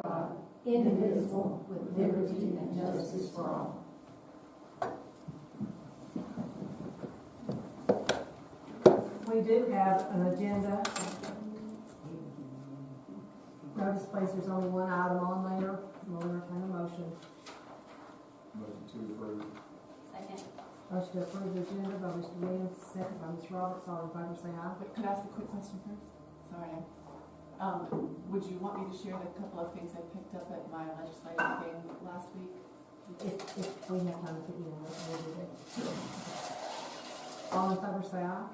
God, indivisible, with liberty and justice for all. We do have an agenda. Notice, please, there's only one item on there. We'll entertain a motion. Motion to approve. Second. Motion to approve the agenda by Mr. Williams, second by Ms. Roberts. All in favor say aye. But could I ask a quick question first? Sorry. Would you want me to share the couple of things I picked up at my legislative thing last week? If we have time to get in, we'll do that. All in favor say aye.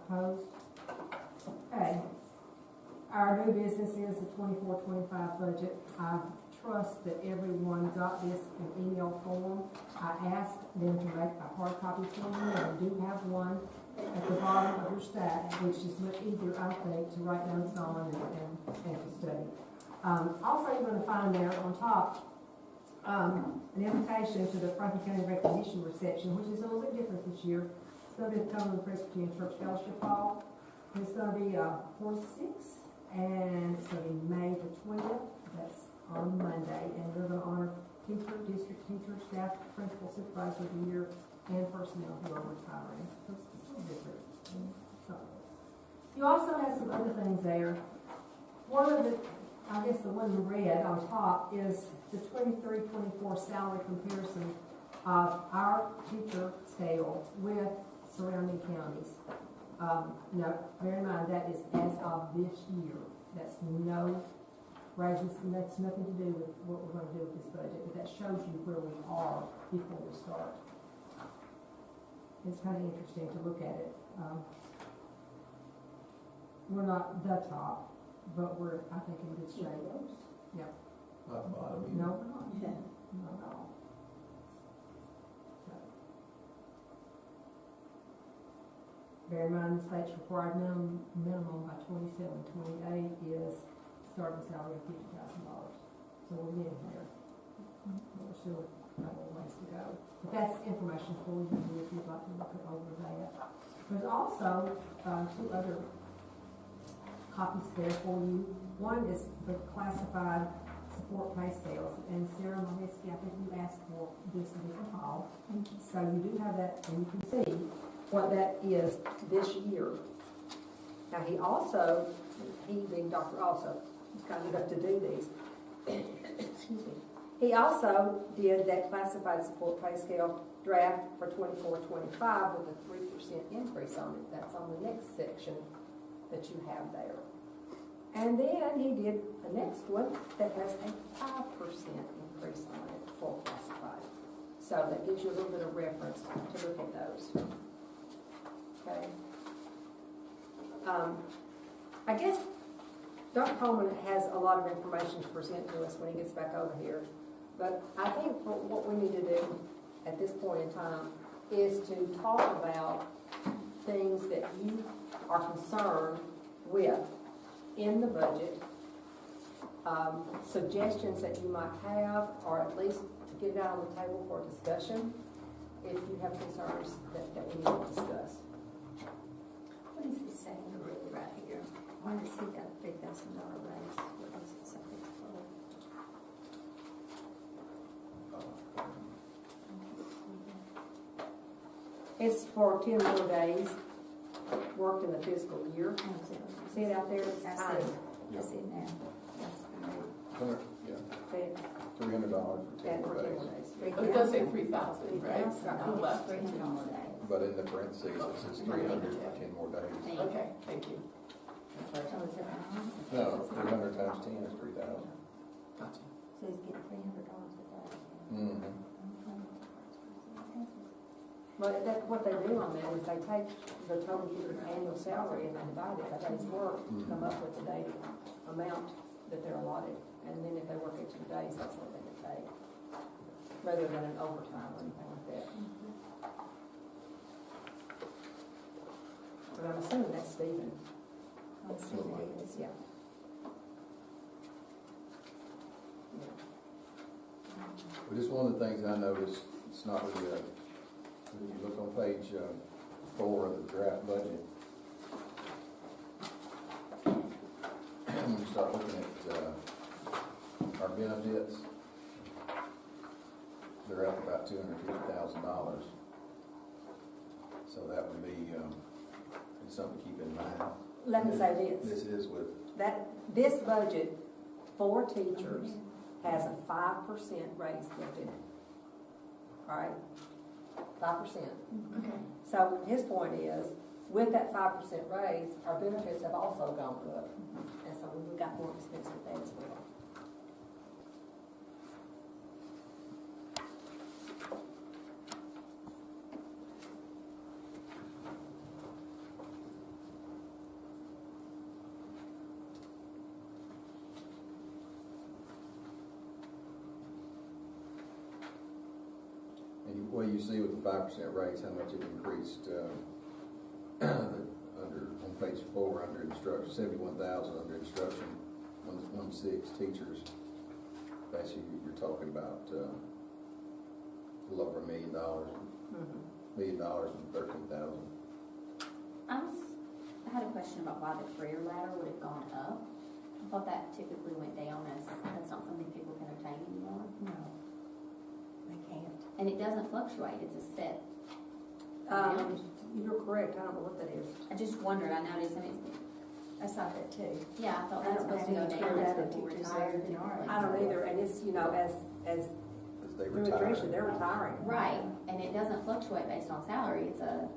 Opposed? Okay. Our new business is the 24-25 budget. I trust that everyone got this in email form. I asked them to make a hard copy for you, and we do have one at the bottom of your stack, which is much easier, I think, to write notes on and to study. Also, you're going to find there on top an invitation to the Franklin County Recognition Reception, which is a little bit different this year. It's going to be at the Cumberland Presbyterian Church Fellowship Hall. It's going to be 4 to 6, and it's going to be May the 20th. That's on Monday, and we're going to honor teacher, district teacher, staff, principal, supervisor of the year, and personnel who are retiring. So it's a little different. So, you also have some other things there. One of the, I guess the one in red on top is the 23-24 salary comparison of our teacher scale with surrounding counties. Now, bear in mind that is as of this year. That's no raises, and that's nothing to do with what we're going to do with this budget, but that shows you where we are before we start. It's kind of interesting to look at it. We're not the top, but we're, I think, in good shape. Yeah. Not the bottom either. No, we're not. Yeah. Not at all. So. Bear in mind, the state's required minimum by 27-28 is starting salary of $50,000. So we're getting there. We're still got a little ways to go. But that's information for you if you'd like to look it over that. There's also two other copies there for you. One is the classified support pay scales. And Sarah Mahiski, I think you asked for this in the hall. So you do have that, and you can see what that is this year. Now he being Dr. Also, he's kind enough to do these. Excuse me. He also did that classified support pay scale draft for 24-25 with a 3% increase on it. That's on the next section that you have there. And then he did the next one that has a 5% increase on it for classified. So that gives you a little bit of reference to look at those. Okay. I guess Dr. Coleman has a lot of information to present to us when he gets back over here. But I think what we need to do at this point in time is to talk about things that you are concerned with in the budget, suggestions that you might have, or at least to get it out on the table for discussion if you have concerns that we need to discuss. What is he saying really right here? Why does he got a $3,000 raise? What does it say it's for? It's for 10 more days worked in the fiscal year. See it out there? It's I tiny. see. I see it now. That's great. Yeah, $300 for 10 more days. It does say 3,000, right? No, Left. $300 days. But in the parentheses, it says 300 for 10 more days. Okay, thank you. So is it wrong? No, 300 times 10 is 3,000. Gotcha. So he's getting $300 a day. Mm-hmm. But what they do on that is they take the total annual salary and they divide it by days work to come up with the daily amount that they're allotted. And then if they work extra days, that's what they get paid, rather than an overtime or anything like that. But I'm assuming that's Stephen. Let's see what it is. Yeah. But it's one of the things I noticed, it's not really if you look on page 4 of the draft budget, when you start looking at our benefits, they're up about $250,000. So that would be, something to keep in mind. Let me say This is with, this budget for teachers has a 5% raise built in it. All right? 5%. Okay. So his point is, with that 5% raise, our benefits have also gone up. And so we got more expense with that as well. and well, you see with the 5% raise, how much it increased, on page 4, under instruction, 71,000 under instruction, 116 teachers. Basically, you're talking about, a little over $1 million, $1 million and 13,000. I had a question about why the career ladder would have gone up. I thought that typically went down, as that's not something people can obtain anymore. No, they can't. And it doesn't fluctuate, it's a set. You're correct, I don't know what that is. I just wondered, I noticed, I mean, I saw that too. yeah, I thought I that's don't supposed to go have any down career as ladder people teachers retire. there. typically. I don't either, and it's, as As they new retire. attrition, they're retiring. Right, and it doesn't fluctuate based on salary, it's a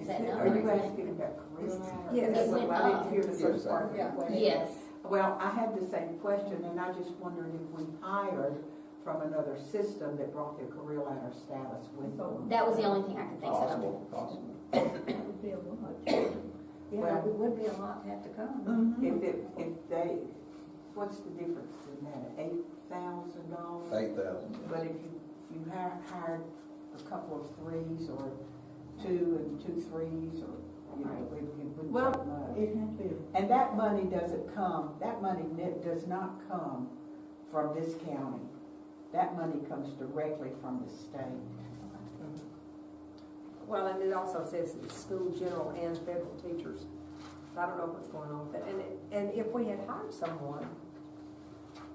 set Are number, you isn't asking about career ladder? Yes. It went I didn't hear the up. first part of the Yeah. it? question. Yes, Well, I had the same question, and I just wondered if we hired from another system that brought their career ladder status with them. that was the only thing I could think of. Possible. That would be a lot. Yeah, Well- it would be a lot to have to come. If they, what's the difference in that, $8,000? 8,000. But if you hired a couple of threes, or 2 and 2 threes, or, it wouldn't Well, take much. it had to be. And that money doesn't come, that money does not come from this county. That money comes directly from the state. Well, and it also says it's school, general, and federal teachers. So I don't know what's going on with that. And if we had hired someone,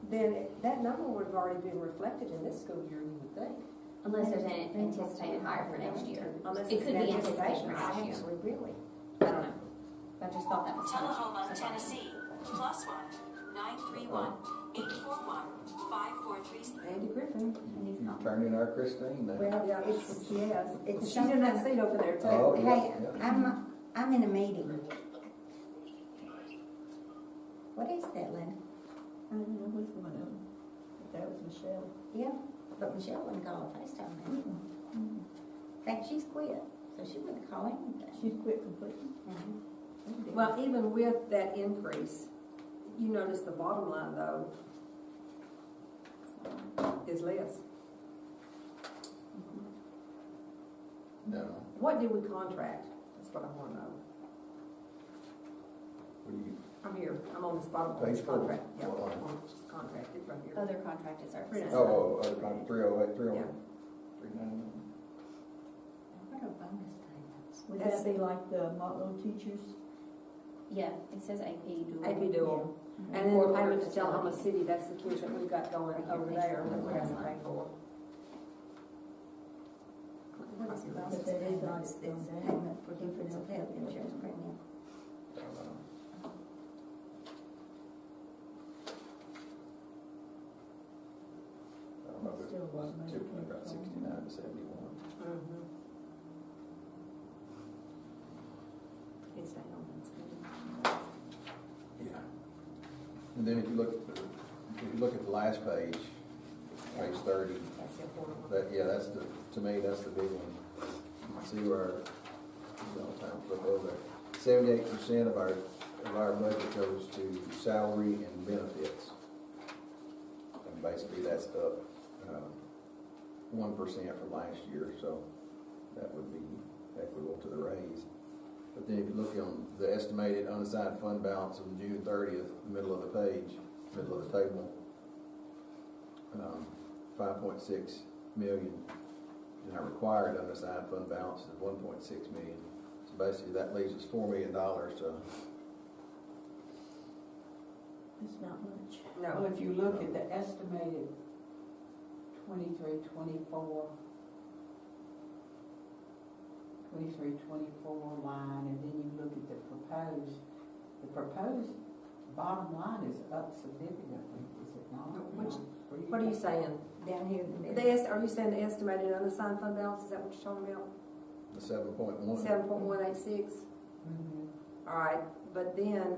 then that number would have already been reflected in this school year, you would think. Unless there's an anticipated hire for next year. Unless It it's could an be anticipated anticipation. for next year. Actually, really. I don't know. I just thought that was. Tullahoma, Tennessee, +1 931 841 543. Andy Griffin. And he's You've not. turned in our Christine now. Well, yeah, it's, yes. It's She's in that seat over there too. Oh, yeah, Hey, yeah. I'm in a meeting. What is that, Linda? I don't know what's going on. That was Michelle. Yeah, but Michelle wouldn't call a FaceTime now. In fact, she's quit, so she wouldn't call anything. She's quit completely. Mhm. Well, even with that increase, you notice the bottom line though is less. No. What did we contract? That's what I want to know. What do you, I'm here, I'm on this bottom Page page 4. contract. Yeah, What line? just contracted right here. Other contracted services. other contract, 308, 309, Yeah. 399. What are bonus payments? Would that be like the Motlow teachers? Yeah, it says AP dual. AP dual. Mhm. And then Fort the Worth payment to Tullahoma facility. City, that's the kids that we've got going over there that we're having to pay for. What is it? Bonus that is payments, like it's from payment for difference of health insurance premium. Don't know. I don't know if Still wasn't it's typically about educated. 69 to 71. Mhm. It's down, it's good. Yeah. And then if you look at the last page, page 30, That's the important one. that's to me, that's the big one. You can see where, sometimes look over there. 78% of our budget goes to salary and benefits. And basically that's up, 1% from last year, so that would be equitable to the raise. But then if you look on the estimated unassigned fund balance on June 30th, middle of the page, middle of the table, 5.6 million, and our required unassigned fund balance is 1.6 million. So basically that leaves us $4 million to It's not much. Well, No, if you look at the estimated 23, 24 line, and then you look at the proposed bottom line is up significantly, is it not? what are you saying? Down here in the middle. Are you saying the estimated unassigned fund balance, is that what you're talking about? The 7.1. 7.186? Mhm. All right, but then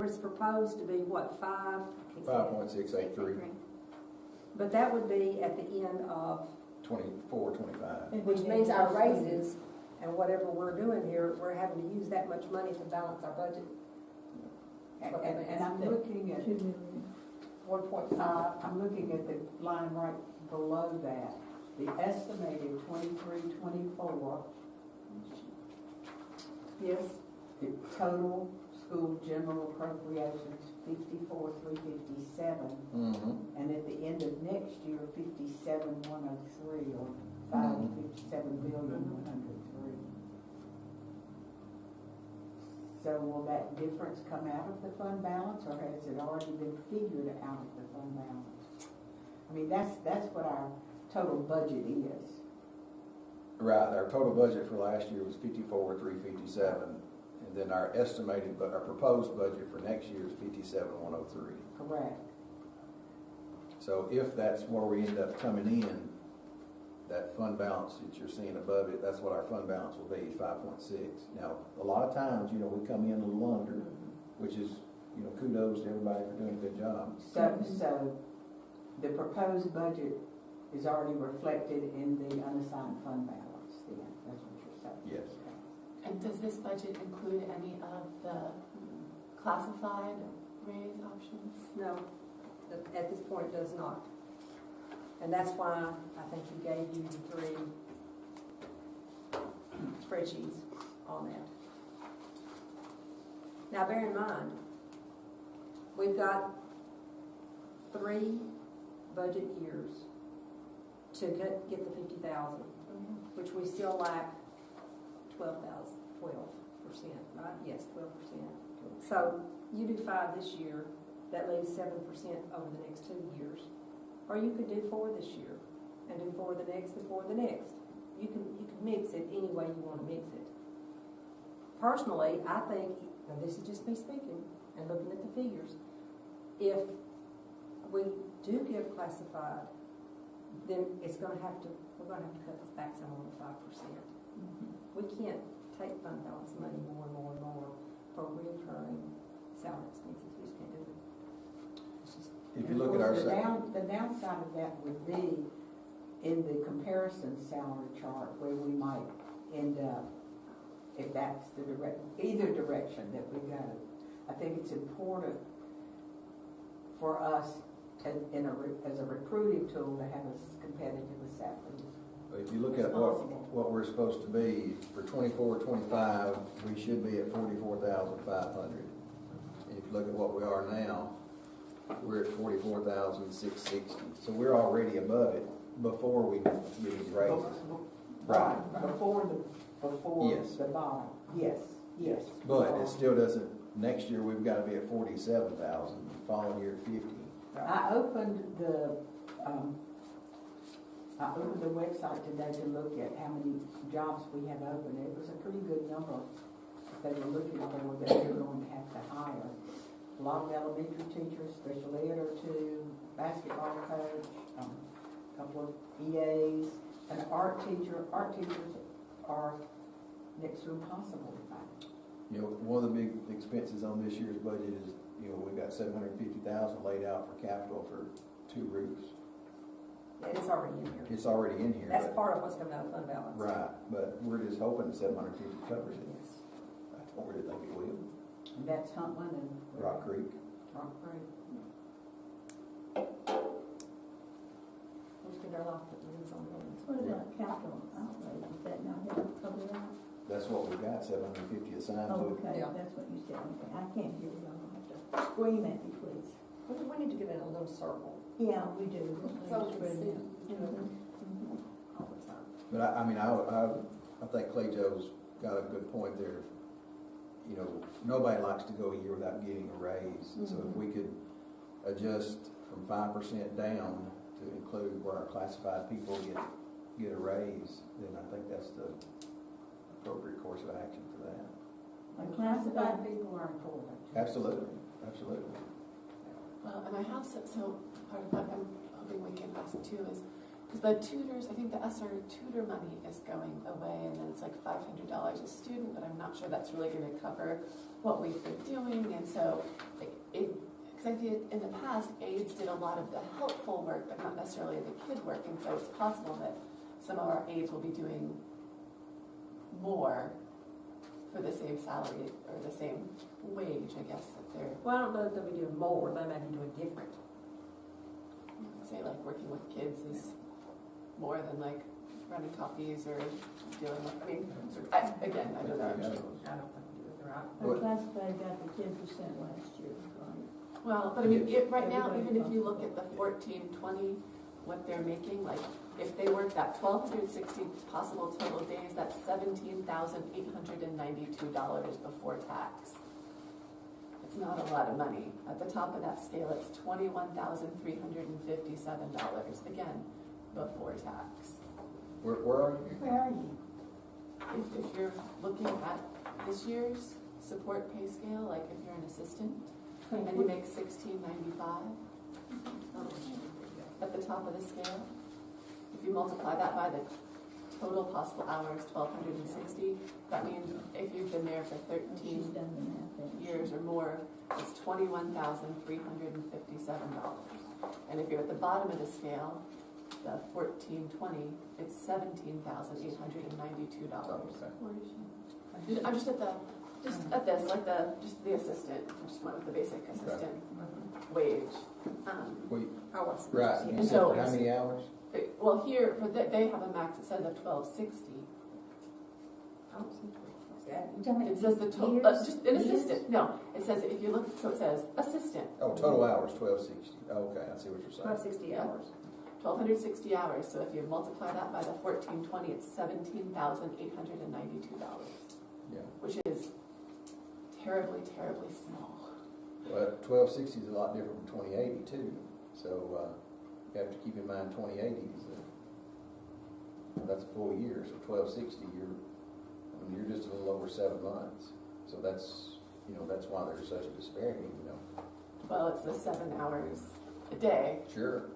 it's proposed to be what, 5.683, But that would be at the end of, 24, 25. which means our raises and whatever we're doing here, we're having to use that much money to balance our budget. And I'm looking at, 2 million. 1.5. I'm looking at the line right below that, the estimated 23, 24, Yes, the total school general appropriations, 54,357. Mm-hmm. And at the end of next year, 57,103, or 57,103. So will that difference come out of the fund balance, or has it already been figured out of the fund balance? I mean, that's what our total budget is. Right, our total budget for last year was 54,357, and then our estimated, but our proposed budget for next year is 57,103. Correct. So if that's where we end up coming in, that fund balance that you're seeing above it, that's what our fund balance will be, 5.6. Now, a lot of times, we come in a little under, which is, kudos to everybody for doing a good job. So the proposed budget is already reflected in the unassigned fund balance, then, that's what you're saying? Yes. And does this budget include any of the classified raise options? no, at this point it does not. And that's why I think he gave you the 3 spreadsheets on that. Now bear in mind, we've got 3 budget years to get the 50,000, which we still lack 12%, right? Yes, 12%. So you do 5 this year, that leaves 7% over the next 2 years. Or you could do 4 this year, and do 4 the next, and 4 the next. You can mix it any way you want to mix it. Personally, I think, and this is just me speaking, and looking at the figures, if we do give classified, then we're gonna have to cut back some on the 5%. We can't take fund balance money more and more and more for recurring salary expenses. We just can't do it. It's just, If you look at our, The downside of that would be in the comparison salary chart where we might end up, if that's the either direction that we go. I think it's important for us as a recruiting tool to have as competitive a salary. if you look at what we're supposed to be, for 24, 25, we should be at 44,500. And if you look at what we are now, we're at 44,660. So we're already above it before we get these raises. Right. Before Yes. the bottom. Yes. But it still doesn't, next year we've got to be at 47,000, the following year at 50. I opened the website today to look at how many jobs we have open. It was a pretty good number they were looking for that they were going to have to hire. A lot of elementary teachers, special ed or 2, basketball coach, a couple of EAs, an art teacher. Art teachers are next to impossible to find. One of the big expenses on this year's budget is, we've got 750,000 laid out for capital for 2 roofs. and it's already in here. It's already in here. That's but- part of what's coming out of fund balance. Right, but we're just hoping 750 covers it. I don't really think it will. And that's Huntland and Rock Creek. Rock Creek. We spend our life putting liens on buildings. What about capital outlay? Does that not help cover that? That's what we've got, 750 assigned Oh, to it. okay, Yeah. that's what you said. Okay, I can't hear you. I'll have to scream at me, please. We need to get in a little circle Yeah, we do. so we can see, Mhm. all the time. But I think Clay Joe's got a good point there. you know, nobody likes to go a year without getting a raise. So if we could adjust from 5% down to include where our classified people get a raise, then I think that's the appropriate course of action for that. And classified people are important. Absolutely, absolutely. Well, and I have so part of what I'm hoping we can ask too is, because the tutors, I think the ESSER tutor money is going away, and then it's like $500 a student, but I'm not sure that's really going to cover what we've been doing, and so, like, because I feel in the past, aides did a lot of the helpful work, but not necessarily the kid work, and so it's possible that some of our aides will be doing more for the same salary, or the same wage, I guess, that they're, Well, I don't know that they'll be doing more, they may be doing different. say, like, working with kids is more than like running copies or dealing with, I mean, again, I don't know. I don't think you're right. What? Classified got the 10% last year, right? Well, but I mean, right now, even if you look at the 1420, what they're making, like, if they work that 1,260 possible total days, that's $17,892 before tax. It's not a lot of money. At the top of that scale, it's $21,357, again, before tax. Where are you? Where are you? If you're looking at this year's support pay scale, like if you're an assistant, and you make $16.95 at the top of the scale, if you multiply that by the total possible hours, 1,260, that means if you've been there for 13 She's done the math, hasn't she? years or more, it's $21,357. And if you're at the bottom of the scale, the 1420, it's $17,892. I'm just at this, like just the assistant, I just went with the basic assistant wage. Right, you And said so- for how many hours? Well, here, they have a max, it says of 1,260. It says the total, just an assistant, no, it says, if you look, so it says assistant, Oh, total hours, 1,260. Okay, I see what you're saying. 1260 Yeah. hours. 1,260 hours, so if you multiply that by the 1420, it's $17,892, Yeah. which is terribly, terribly small. Well, 1,260 is a lot different from 2080 too. So you have to keep in mind 2080 is that's a full year. So 1,260, you're just a little over 7 months. So that's that's why there's such a disparity. Well, it's the 7 hours a day. Sure.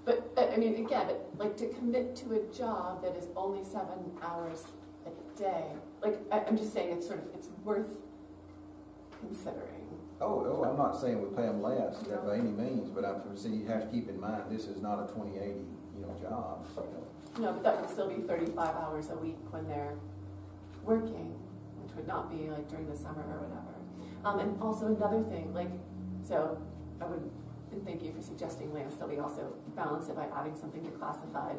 But, I mean, again, like, to commit to a job that is only 7 hours a day, like, I'm just saying it's worth considering. Oh, I'm not saying we pay them less by any means, but I'm saying you have to keep in mind this is not a 2080 job. No, but that would still be 35 hours a week when they're working, which would not be like during the summer or whatever. And also another thing, like, so I would, and thank you for suggesting, Lance, that we also balance it by adding something to classified.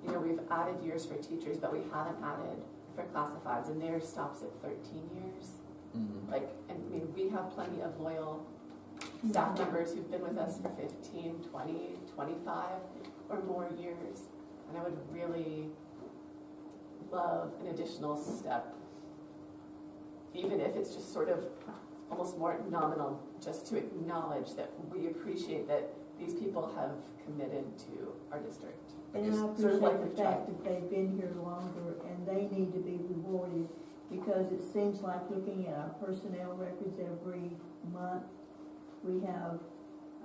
We've added years for teachers, but we haven't added for classifieds, and theirs stops at 13 years. Mm-hmm. Like, and I mean, we have plenty of loyal staff members who've been with us for 15, 20, 25 or more years. And I would really love an additional step, even if it's just sort of almost more nominal, just to acknowledge that we appreciate that these people have committed to our district. And I Sort of appreciate like the we've fact that they've been here longer and they need to be rewarded, because it seems like looking at our personnel records every month, we have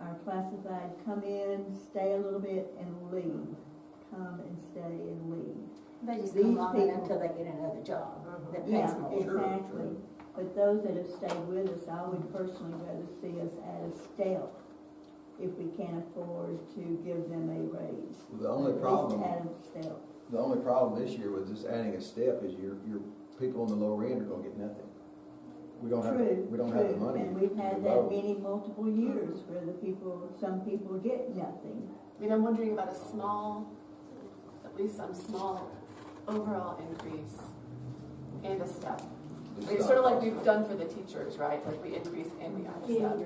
our classified come in, stay a little bit, and leave. Come and stay and leave. They just These come on in people- until they get another job that pays Yeah, more. exactly. But those that have stayed with us, I would personally rather see us add a step if we can't afford to give them a raise. The only problem. At least add a step. The only problem this year with just adding a step is your people on the lower end are going to get nothing. We don't have the money. And we've had to that vote. many multiple years where some people get nothing. I mean, I'm wondering about at least some small overall increase and a step. It's sort of like we've done for the teachers, right? Like we increase and we add a step.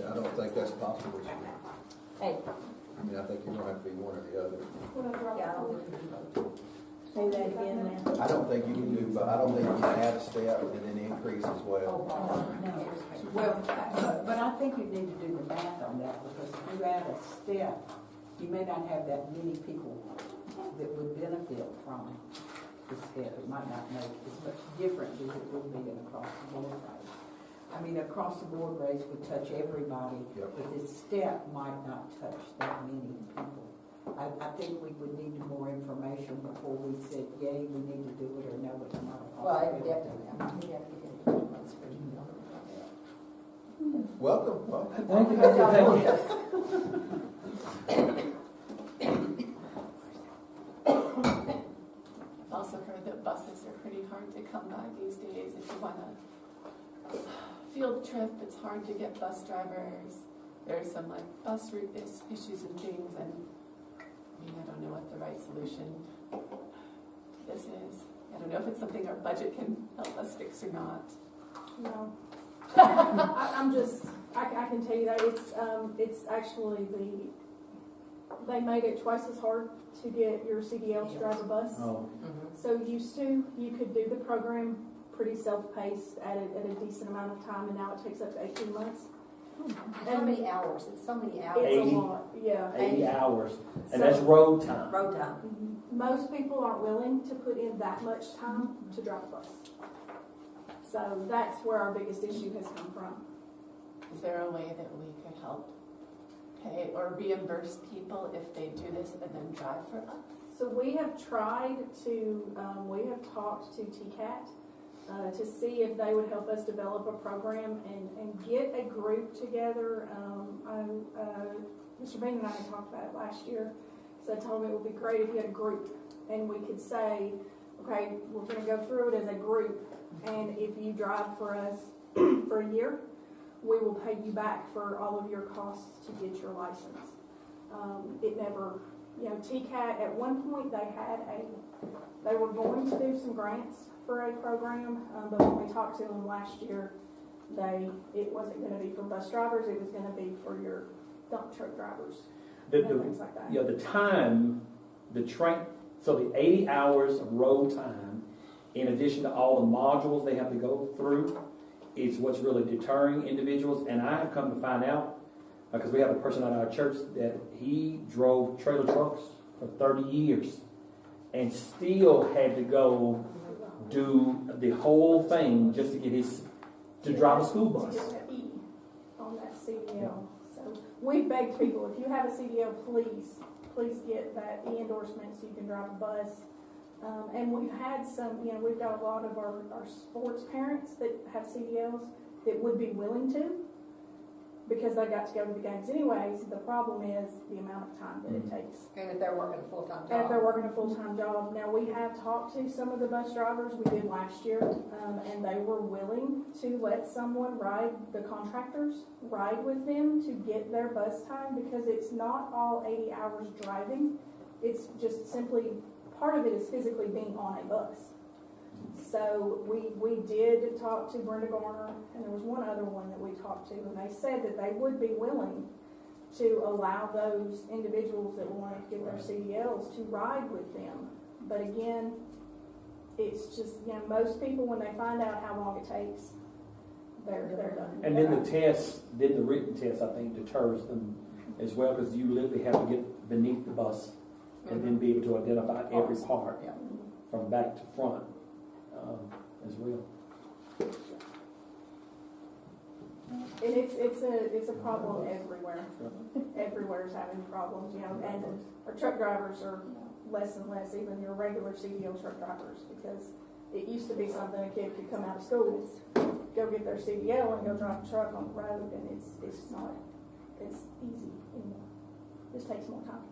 I don't think that's possible. Hey, I think you're going to have to be one or the other. Yeah, I don't think we can vote. Say that again, Lance. I don't think you can do, but I don't think you can add a step and then increase as well. Well, but I think you need to do the math on that, because if you add a step, you may not have that many people that would benefit from the step. It might not make as much difference as it would be an across-the-board raise. I mean, across-the-board raise would touch everybody, Yep. but this step might not touch that many people. I think we would need more information before we said, yay, we need to do it, or no, it's not a Well, possibility. definitely, I mean, we have to get into the months for you. Welcome. Thank you. I've also heard that buses are pretty hard to come by these days. If you want a field trip, it's hard to get bus drivers. There's some like bus route issues and things, and I mean, I don't know what the right solution to this is. I don't know if it's something our budget can help us fix or not. No. I can tell you that it's actually they made it twice as hard to get your CDL to drive a bus. Oh, So used to, you could do the program pretty self-paced at a decent amount of time, and now it takes up to 18 months. How many hours? It's so many hours. It's 80. a lot, yeah. 80 hours, and So- that's road time. Road time. Most people aren't willing to put in that much time to drive a bus. So that's where our biggest issue has come from. Is there a way that we could help pay or reimburse people if they do this and then drive for us? So we have tried to, we have talked to TCAT to see if they would help us develop a program and get a group together. Mr. Bean and I had talked about it last year, so I told him it would be great if you had a group and we could say, okay, we're going to go through it as a group, and if you drive for us for a year, we will pay you back for all of your costs to get your license. It never, TCAT, at one point they were going to do some grants for a program, but when we talked to them last year, it wasn't going to be for bus drivers, it was going to be for your dump truck drivers and things like that. The time, the train, so the 80 hours of road time, in addition to all the modules they have to go through, is what's really deterring individuals. And I have come to find out, because we have a person at our church that he drove trailer trucks for 30 years and still had to go do the whole thing just to get to drive a school bus. To get that E on that CDL. So we begged people, if you have a CDL, please get that E endorsement so you can drive a bus. And we've had some, we've got a lot of our sports parents that have CDLs that would be willing to, because they got to go to the games anyways. The problem is the amount of time that it takes. And if they're working a full-time And if job. they're working a full-time job. Now, we have talked to some of the bus drivers, we did last year, and they were willing to let someone the contractors ride with them to get their bus time, because it's not all 80 hours driving. It's just simply, part of it is physically being on a bus. So we did talk to Brenda Garner, and there was one other one that we talked to, and they said that they would be willing to allow those individuals that wanted to get their CDLs to ride with them. But again, it's just, most people, when they find out how long it takes, they're done. And then the written test, I think, deters them as well, because you literally have to get beneath the bus and then be able to identify every part from back to front as well. And it's a problem everywhere. Everywhere's having problems, and our truck drivers are less and less, even your regular CDL truck drivers, because it used to be something a kid could come out of school, go get their CDL and go drive a truck on the road, and it's not as easy anymore. It just takes more time.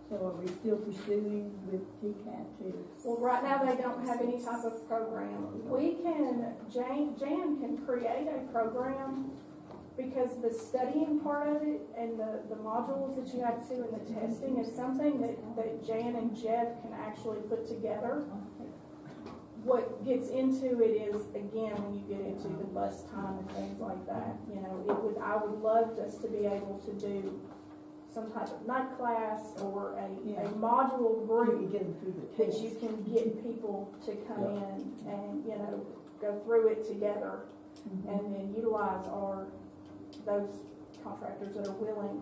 So are we still pursuing with TCAT too? Well, right now they don't have any type of program. Jan can create a program, because the studying part of it and the modules that you have to do and the testing is something that Jan and Jeff can actually put together. What gets into it is, again, when you get into the bus time and things like that, I would love us to be able to do some type of night class or Yeah. a module You group can get them through the that test. you can get people to come Yeah. in and, you know, go through it together Mhm. and then utilize those contractors that are willing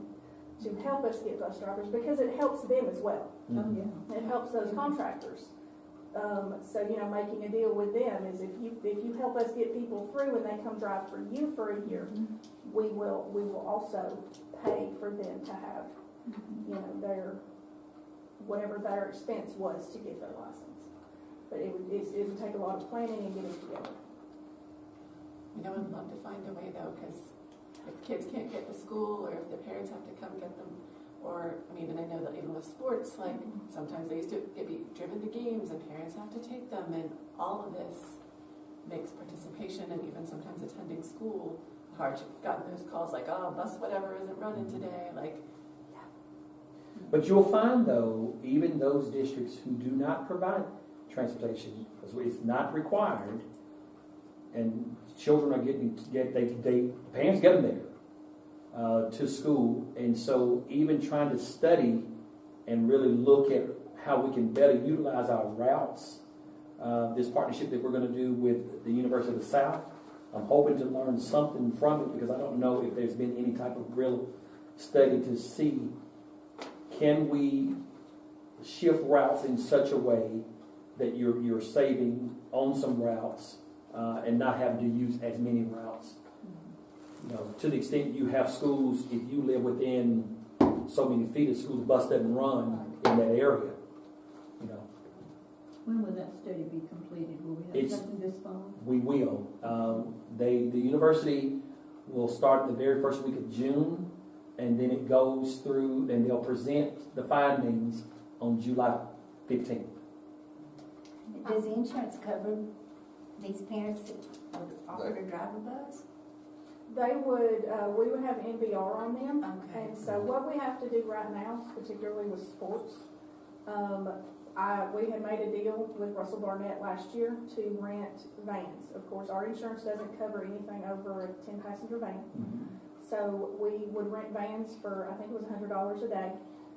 to help us get bus drivers, because it helps them as well. Oh, yeah. It helps those contractors. So, you know, making a deal with them is if you help us get people through and they come drive for you for a year, we will also pay for them to have, you know, whatever their expense was to get their license. But it would take a lot of planning and getting together. You know, I'd love to find a way though, because if kids can't get to school, or if their parents have to come get them, or, I mean, and I know that even with sports, like, sometimes they used to be driven to games and parents have to take them, and all of this makes participation and even sometimes attending school hard. You've gotten those calls like, oh, bus whatever isn't running today, like, But you'll find though, even those districts who do not provide transportation, because it's not required, and children are parents get them there to school, and so even trying to study and really look at how we can better utilize our routes, this partnership that we're going to do with the University of the South, I'm hoping to learn something from it, because I don't know if there's been any type of real study to see, can we shift routes in such a way that you're saving on some routes and not having to use as many routes. You know, to the extent you have schools, if you live within so many feet of school, the bus doesn't run in that area. You know, When will that study be completed? Will we have It's- something this fall? we will. The university will start the very first week of June, and then it goes through, and they'll present the findings on July 15th. Does the insurance cover these parents that would offer to drive a bus? They would, we would have NVR on them. Okay. And so what we have to do right now, particularly with sports, we had made a deal with Russell Barnett last year to rent vans. Of course, our insurance doesn't cover anything over a 10-passenger van. So we would rent vans for, I think it was $100 a day.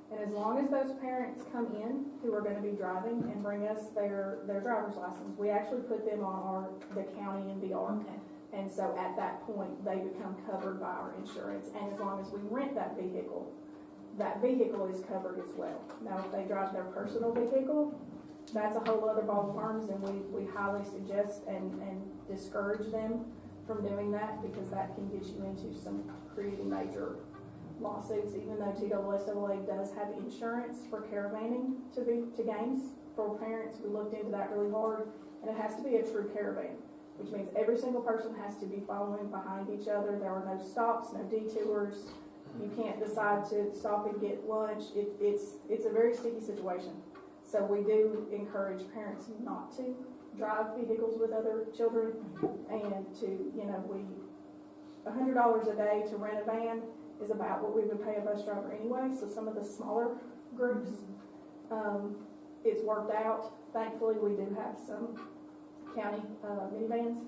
And as long as those parents come in who are going to be driving and bring us their driver's license, we actually put them on the county NVR. Okay. And so at that point, they become covered by our insurance. And as long as we rent that vehicle is covered as well. Now, if they drive their personal vehicle, that's a whole other ball of worms, and we highly suggest and discourage them from doing that, because that can get you into some pretty major lawsuits. Even though TSSAA does have insurance for caravanning to games for parents, we looked into that really hard, and it has to be a true caravan, which means every single person has to be following behind each other. There are no stops, no detours. You can't decide to stop and get lunch. It's a very sticky situation. So we do encourage parents not to drive vehicles with other children, and to, $100 a day to rent a van is about what we would pay a bus driver anyway. So some of the smaller groups, it's worked out. Thankfully, we do have some county minivans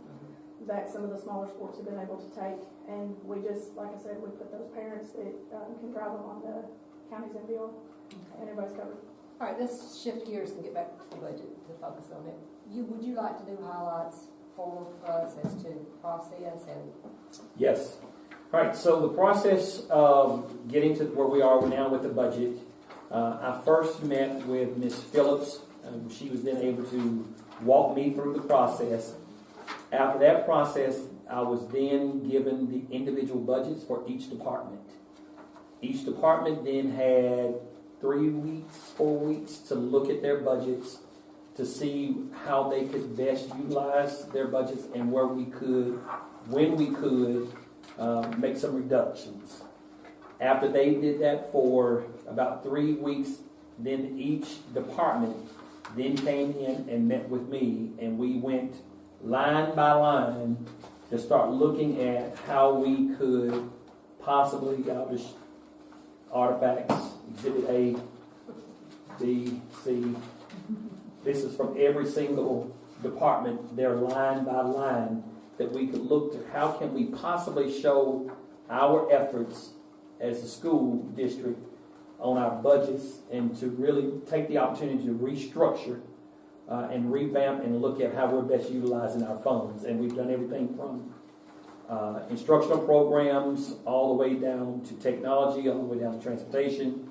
that some of the smaller sports have been able to take, and we just, like I said, we put those parents that can drive them on the county's NVR, and everybody's covered. All right, let's shift gears and get back to the budget to focus on it. Would you like to do highlights for us as to process and? Yes. All right, so the process of getting to where we are now with the budget, I first met with Ms. Phillips. She was then able to walk me through the process. After that process, I was then given the individual budgets for each department. Each department then had 3 weeks, 4 weeks to look at their budgets, to see how they could best utilize their budgets and where we could, when we could, make some reductions. After they did that for about 3 weeks, then each department then came in and met with me, and we went line by line to start looking at how we could possibly get out the artifacts, Exhibit A, B, C. This is from every single department, they're line by line, that we could look to how can we possibly show our efforts as a school district on our budgets and to really take the opportunity to restructure and revamp and look at how we're best utilizing our funds. And we've done everything from instructional programs all the way down to technology, all the way down to transportation,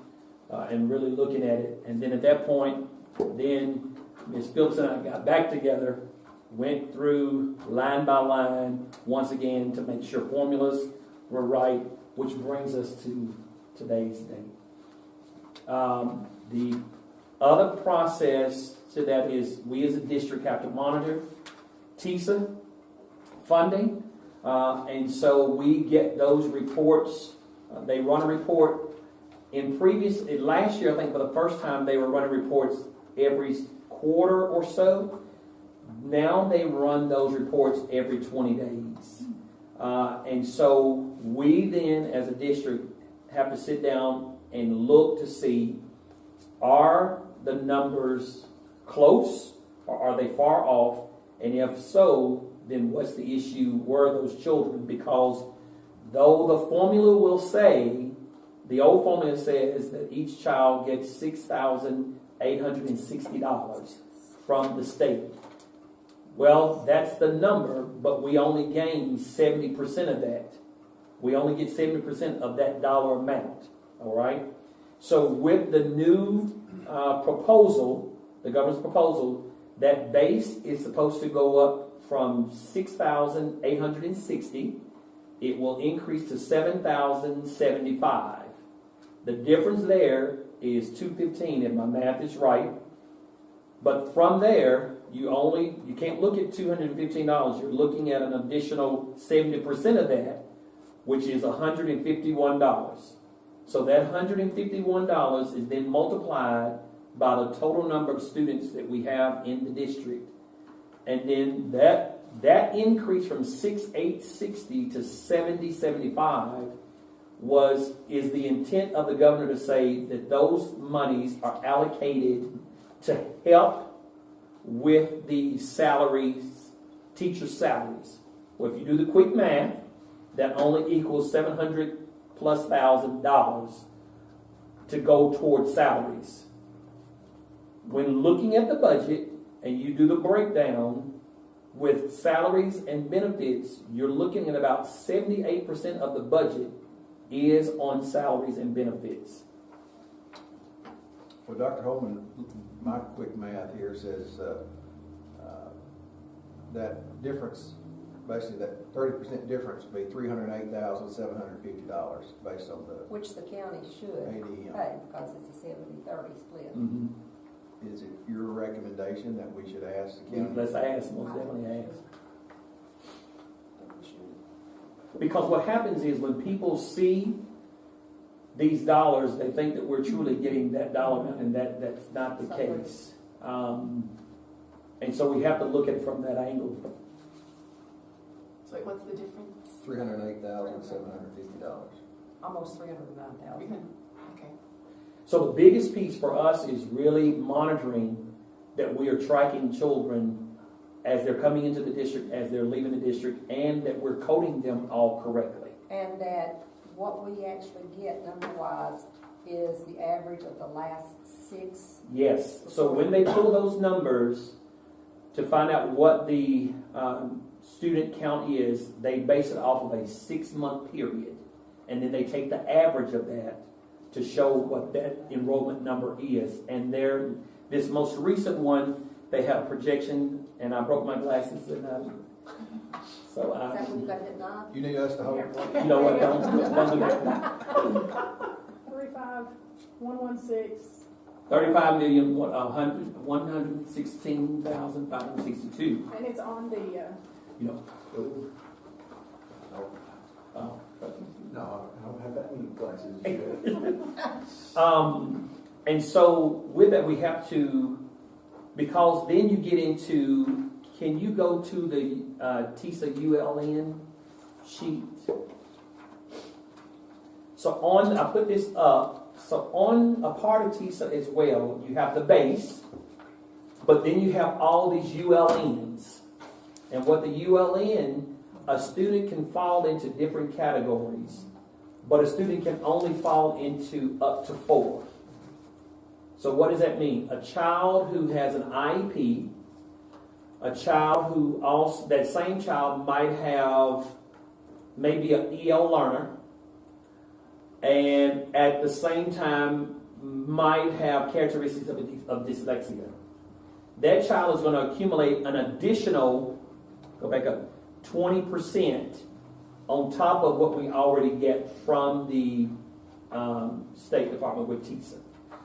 and really looking at it. And then at that point, then Ms. Phillips and I got back together, went through line by line once again to make sure formulas were right, which brings us to today's date. The other process to that is we as a district have to monitor TISA funding, and so we get those reports. They run a report. Last year, I think for the first time, they were running reports every quarter or so. Now they run those reports every 20 days. And so we then, as a district, have to sit down and look to see, are the numbers close or are they far off? And if so, then what's the issue? Where are those children? Because though the formula will say, the old formula says that each child gets $6,860 from the state. Well, that's the number, but we only gain 70% of that. We only get 70% of that dollar amount. All right? So with the new proposal, the governor's proposal, that base is supposed to go up from 6,860. It will increase to 7,075. The difference there is 215 if my math is right. But from there, you can't look at $215. You're looking at an additional 70% of that, which is $151. So that $151 is then multiplied by the total number of students that we have in the district. And then that increase from 6,860 to 7,075 is the intent of the governor to say that those monies are allocated to help with the salaries, teacher salaries. Well, if you do the quick math, that only equals $700,000+ to go towards salaries. When looking at the budget and you do the breakdown with salaries and benefits, you're looking at about 78% of the budget is on salaries and benefits. Well, Dr. Holman, my quick math here says that difference, basically that 30% difference would be $308,750 based on the Which the county should ADM. pay because it's a 70-30 split. Mm-hmm. Is it your recommendation that we should ask the county? Let's ask, most definitely ask. Because what happens is when people see these dollars, they think that we're truly getting that dollar amount, and that's not the case. And so we have to look at it from that angle. So what's the difference? $308,750. Almost $309,000. Okay. So the biggest piece for us is really monitoring that we are tracking children as they're coming into the district, as they're leaving the district, and that we're coding them all correctly. And that what we actually get number-wise is the average of the last 6. Yes. So when they pull those numbers to find out what the student count is, they base it off of a 6-month period. And then they take the average of that to show what that enrollment number is. And this most recent one, they have a projection, and I broke my glasses, and so Is that when you got hit 9? You need us to hold it for you? you know what? Don't do that. 35,116. 35,116,562. And it's on the, You know. No, I don't have that many glasses. And so with that, we have to, because then you get into, can you go to the TISA ULN sheet? So I put this up, so on a part of TISA as well, you have the base, but then you have all these ULNs. And what the ULN, a student can fall into different categories, but a student can only fall into up to 4. So what does that mean? A child who has an IEP, a child who also, that same child might have maybe an EL learner, and at the same time might have characteristics of dyslexia. That child is going to accumulate an additional, go back up, 20% on top of what we already get from the State Department with TISA.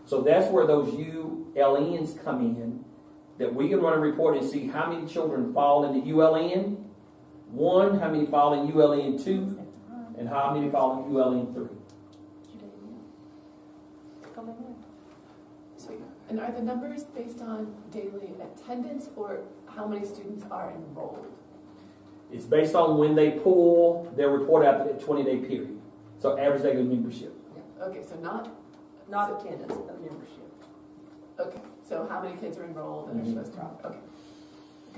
So that's where those ULNs come in, that we can run a report and see how many children fall into ULN 1, how many fall in ULN 2, and how many fall in ULN 3. Sweet. And are the numbers based on daily attendance or how many students are enrolled? It's based on when they pull their report out that 20-day period. So average daily membership. Okay, so not attendance, but membership. okay. So how many kids are enrolled and are supposed to drop? Okay.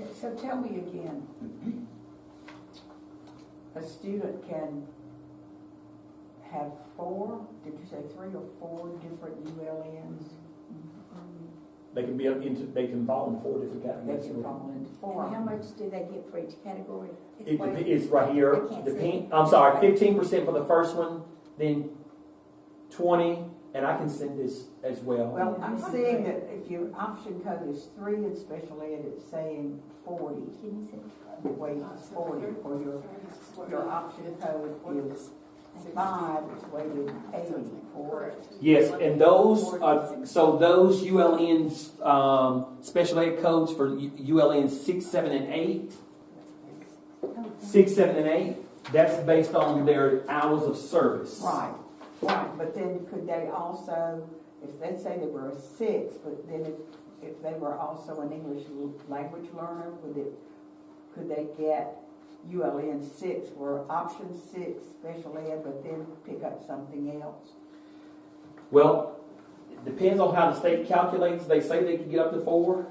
Okay, so tell me again, a student can have 4, did you say 3 or 4 different ULNs? They can be they can fall in 4 different They categories. can fall into And 4. how much do they get for each category? It's right here. I can't see. I'm sorry, 15% for the first one, then 20, and I can send this as well. Well, I'm seeing that if your option code is 3 in special ed, it's saying 40. Can you see? The weight is 40, or your option code is 5, it's weighted 80 for. Yes, and those are, so those ULNs, special ed codes for ULN 6, 7, and 8, 6, 7, and 8, that's based on their hours of service. Right, but then could they also, if they say they were a 6, but then if they were also an English language learner, could they get ULN 6 or option 6 special ed, but then pick up something else? Well, it depends on how the state calculates. They say they can get up to 4,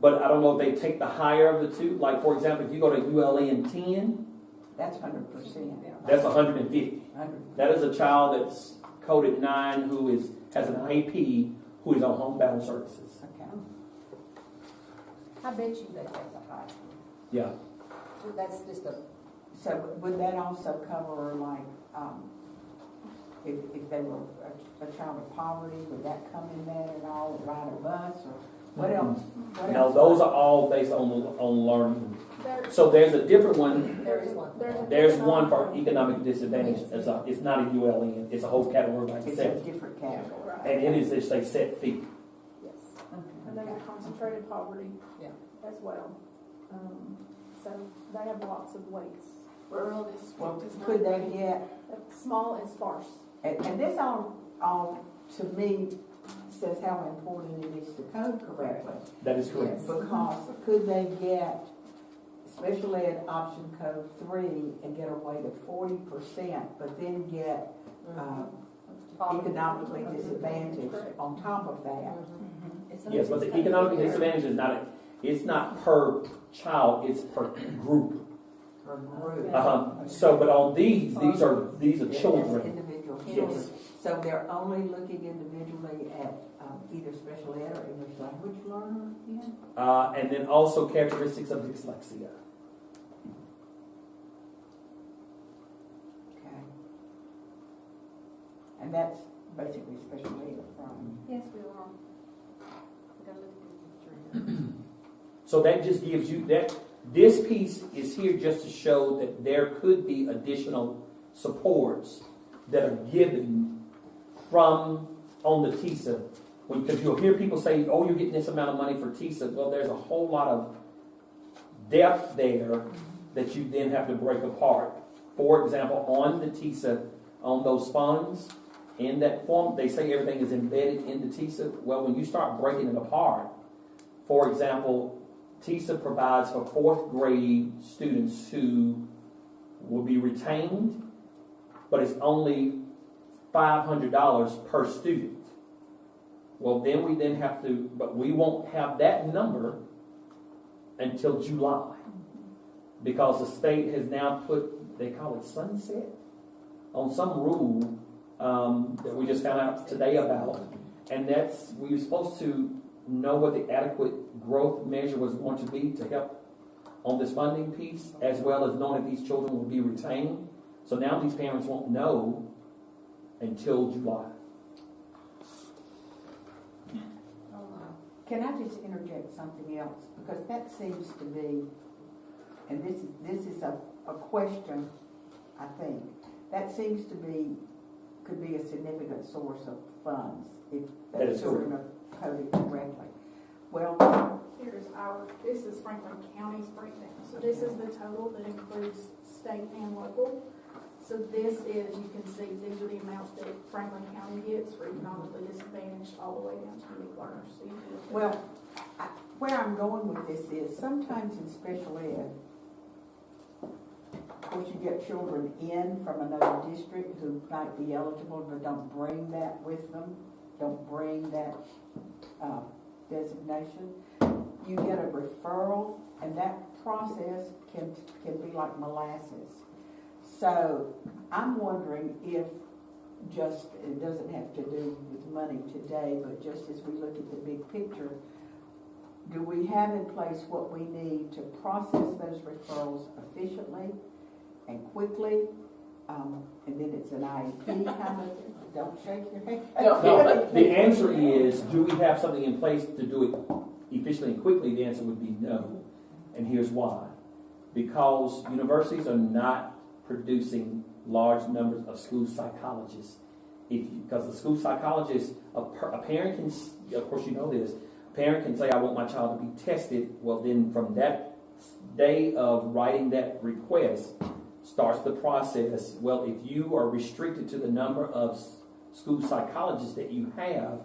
but I don't know if they take the higher of the two. Like, for example, if you go to ULN 10, That's 100%. that's 150. 100%. That is a child that's coded 9 who has an IEP who is on homebound services. Okay. I bet you they take the high school. Yeah. That's just a, So would that also cover, like, if they were a child of poverty, would that come in there at all, ride a bus, or what else? What Now, else? those are all based on learning. So there's a different one. there is one. There's one for economic disadvantage. It's not a ULN. It's a whole category by It's a itself. different category. And it is just a set fee. Yes. And then the concentrated poverty Yeah. as well. So they have lots of weights. Rural district Well, is not. could they get, Small and sparse. and this all to me says how important it is to code correctly. That is correct. Because could they get special ed option code 3 and get a weight of 40%, but then get economically disadvantaged on top of that? Yes, but the economic disadvantage is not, it's not per child, it's per group. Per group. So, but on these are That's children. individual Yes. children. So they're only looking individually at either special ed or English language learner? Yeah. And then also characteristics of dyslexia. Okay. And that's basically special ed, right? Yes, we are. We gotta look at the picture. So that just gives you that. This piece is here just to show that there could be additional supports that are given from on the TISA. Because you'll hear people say, "Oh, you're getting this amount of money for TISA." Well, there's a whole lot of depth there that you then have to break apart. For example, on the TISA, on those funds, in that form, they say everything is embedded in the TISA. Well, when you start breaking it apart, for example, TISA provides for 4th grade students who will be retained, but it's only $500 per student. Well, then we have to, but we won't have that number until July. Because the state has now put, they call it sunset, on some rule that we just found out today about. And that's, we were supposed to know what the adequate growth measure was going to be to help on this funding piece, as well as knowing if these children will be retained. So now these parents won't know until July. Can I just interject something else? Because that seems to be, and this is a question, I think, that seems to be, could be a significant source of funds if That the is children are coded correctly. Well, This is Franklin County's breakdown. So this is the total that includes state and local. So this is, you can see, these are the amounts that Franklin County gets for economically disadvantaged all the way down to unique learners. So you can look at well, where I'm going with this is sometimes in special ed, of course, you get children in from another district who might be eligible but don't bring that with them, don't bring that designation. You get a referral, and that process can be like molasses. So I'm wondering if just, it doesn't have to do with money today, but just as we look at the big picture, do we have in place what we need to process those referrals efficiently and quickly? And then it's an IEP kind of, don't shake your head. No, the answer is, do we have something in place to do it efficiently and quickly? The answer would be no. And here's why. Because universities are not producing large numbers of school psychologists. Because the school psychologist, a parent can, of course you know this, a parent can say, I want my child to be tested. Well, then from that day of writing that request starts the process. Well, if you are restricted to the number of school psychologists that you have,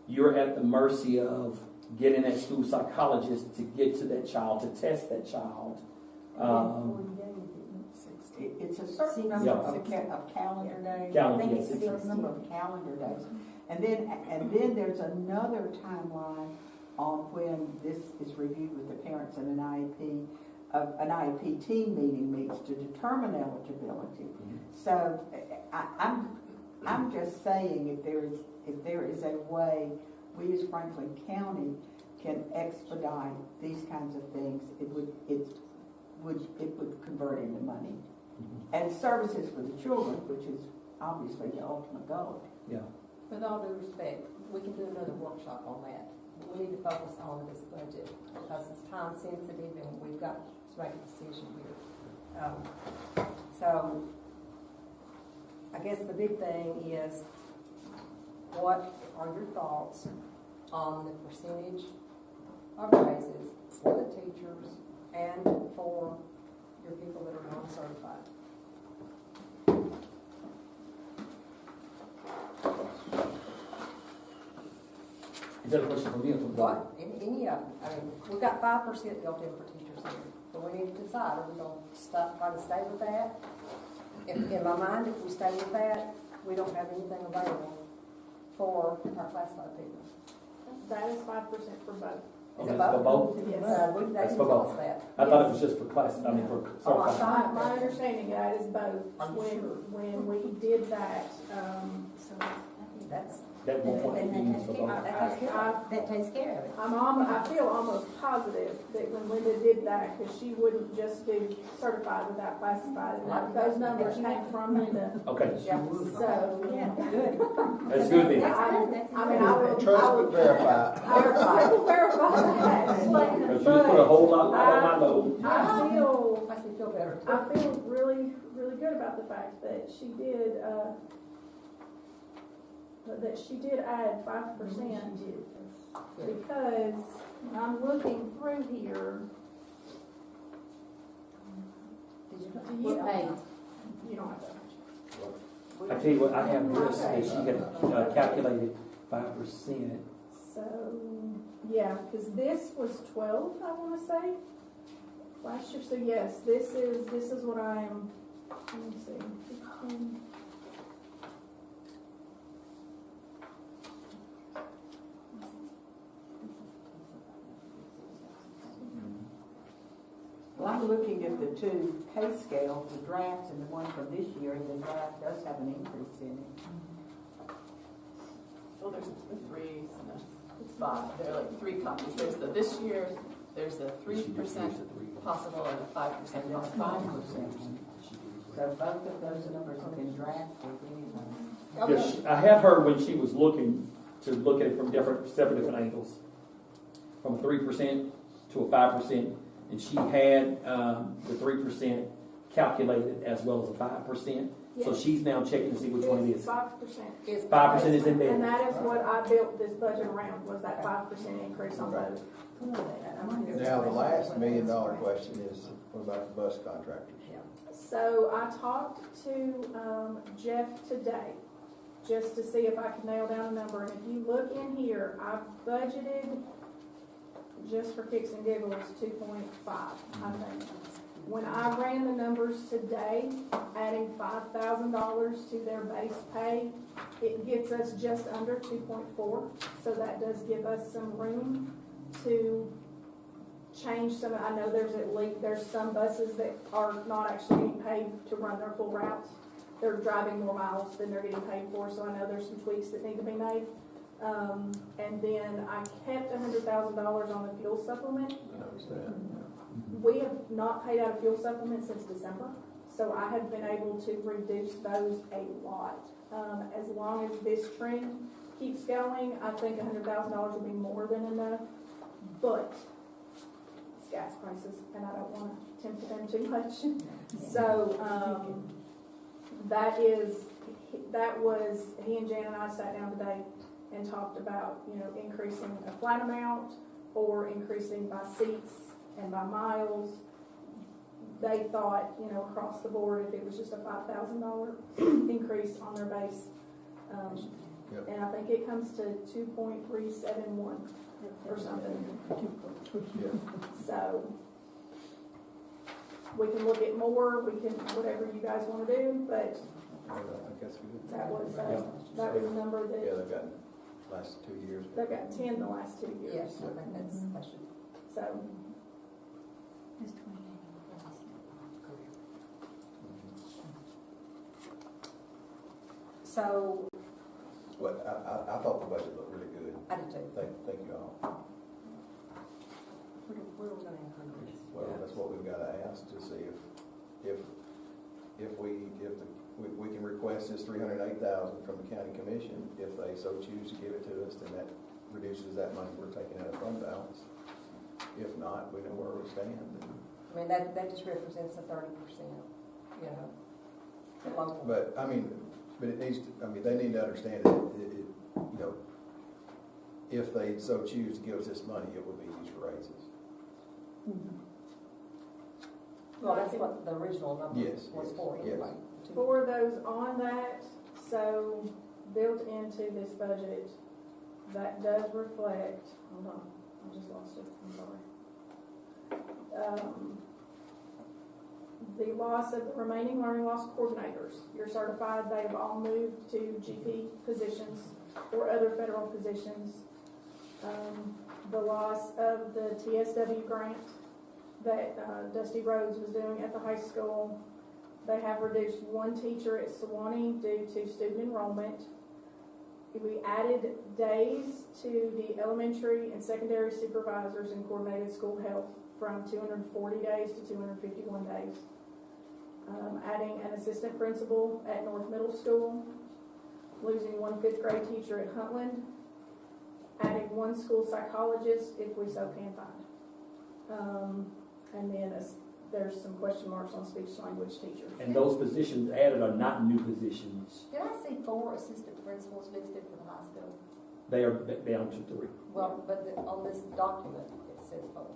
you're at the mercy of getting that school psychologist to get to that child, to test that child. It's a certain number of calendar days. Calendar I think days. it's a certain number of calendar days. And then there's another timeline on when this is reviewed with the parents and an IEP. An IEP team meeting meets to determine eligibility. So I'm just saying if there is a way we as Franklin County can expedite these kinds of things, it would convert into money. And services for the children, which is obviously the ultimate goal. Yeah. With all due respect, we can do another workshop on that. We need to focus on this budget because it's time sensitive and we've got to make a decision here. So I guess the big thing is, what are your thoughts on the percentage of raises for the teachers and for your people that are non-certified? Is that a question for me or for the board? What? Any of them. I mean, we've got 5% built in for teachers here. So we need to decide, are we going to try to stay with that? In my mind, if we stay with that, we don't have anything available for our classified people. That is 5% for both. Okay, that's for both? Yes. They That's didn't for tell both. us that. I thought it was just for class, I mean, for Oh, I certified. thought My understanding of that is both. Are you sure? When we did that, So That's, That one point And you that use for takes both. that takes care of it. I feel almost positive that when Linda did that, because she wouldn't just do certified without classified, and those numbers came from Linda. Okay, yeah. So, Yeah, good. that's good then. I mean, I will. Trust but verify. I will verify that. Because you just put a whole lot on my load. I feel, Makes me feel better. I feel really, really good about the fact that she did, add 5%. Because when I'm looking through here, Did you, paid? you don't have to. I tell you what, I have this, that she had calculated 5%. So, yeah, because this was 12, I want to say, last year. So yes, this is what I'm, let me see, 15. Well, I'm looking at the two pay scales, the drafts and the one from this year, and the draft does have an increase in it. So there's the three, no, five, there are like three copies. There's the this year, there's the 3% possible and a 5% And that's possible. 5%. So both of those numbers have been drafted anyway. Yes, I have heard when she was looking to look at it from several different angles, from a 3% to a 5%, and she had the 3% calculated as well as a 5%. So Yes. she's now checking to see which one it It's is. 5%. 5% is in And there. that is what I built this budget around, was that 5% increase on Right. those. Now, the last $1 million question is, what about the bus contractors? So I talked to Jeff today, just to see if I could nail down a number. And if you look in here, I budgeted, just for kicks and giggles, 2.5, I think. When I ran the numbers today, adding $5,000 to their base pay, it gets us just under 2.4. So that does give us some room to change some. I know there's some buses that are not actually getting paid to run their full routes. They're driving more miles than they're getting paid for, so I know there's some tweaks that need to be made. And then I kept $100,000 on the fuel supplement. I understand. We have not paid out a fuel supplement since December, so I have been able to reduce those a lot. As long as this trend keeps going, I think $100,000 will be more than enough, but it's gas prices, and I don't want to tempt them too much. So, he and Jan and I sat down today and talked about, increasing a flat amount or increasing by seats and by miles. They thought, across the board, if it was just a $5,000 increase on their base. Yep. And I think it comes to 2.371 or something. Yeah. So we can look at more, we can, whatever you guys want to do, but I think that's good. that was the number Yeah, that, they've got last 2 years. they've got 10 the last 2 years. Yes, I think that should. So, So, But I thought the budget looked really good. I did too. Thank you all. Where are we going to increase? Well, that's what we've got to ask to see if we can request this $308,000 from the county commission. If they so choose to give it to us, then that reduces that money we're taking out of fund balance. If not, we know where we stand. I mean, that just represents a 30%, the local. But it needs to, they need to understand it, if they so choose to give us this money, it will be used for raises. Well, that's what the original number Yes, was yes, for yes. anyway. for those on that, so built into this budget, that does reflect, hold on, I just lost it, I'm sorry. The loss of the remaining learning loss coordinators. You're certified, they've all moved to GP positions or other federal positions. The loss of the TSW grant that Dusty Rhodes was doing at the high school. They have reduced one teacher at Sewanee due to student enrollment. We added days to the elementary and secondary supervisors in coordinated school health from 240 days to 251 days. Adding an assistant principal at North Middle School, losing one 5th grade teacher at Huntland, adding one school psychologist if we so can find. And then there's some question marks on speech language teachers. And those positions added are not new positions. Did I see 4 assistant principals listed for the high school? They are down to 3. Well, but on this document, it says 4.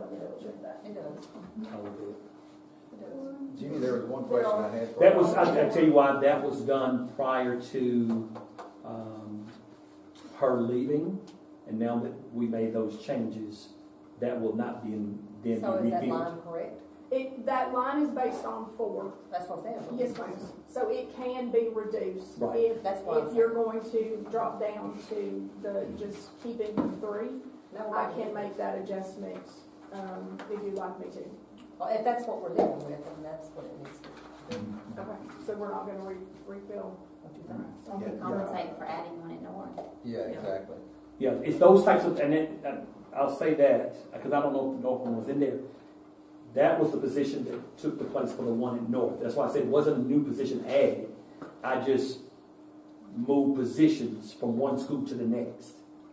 Let me double check that. It does. I will do it. Jeannie, there was one question I had for That you. was, I tell you why, that was done prior to her leaving, and now that we made those changes, that will not be then So be is that repealed. line correct? That line is based on 4. That's what I'm saying. Yes, ma'am. So it can be reduced Right. That's what I'm if saying. you're going to drop down to the just keeping the 3. No, I can make that adjustment if you'd like me to. Well, if that's what we're living with, then that's what it needs to be. Okay. So we're not going to refill. What you think? So we compensate for adding one at North. Yeah, exactly. Yeah, it's those types of, and then, I'll say that, because I don't know if the North one was in there. That was the position that took the place for the one in North. That's why I said it wasn't a new position added. I just moved positions from one school to the next.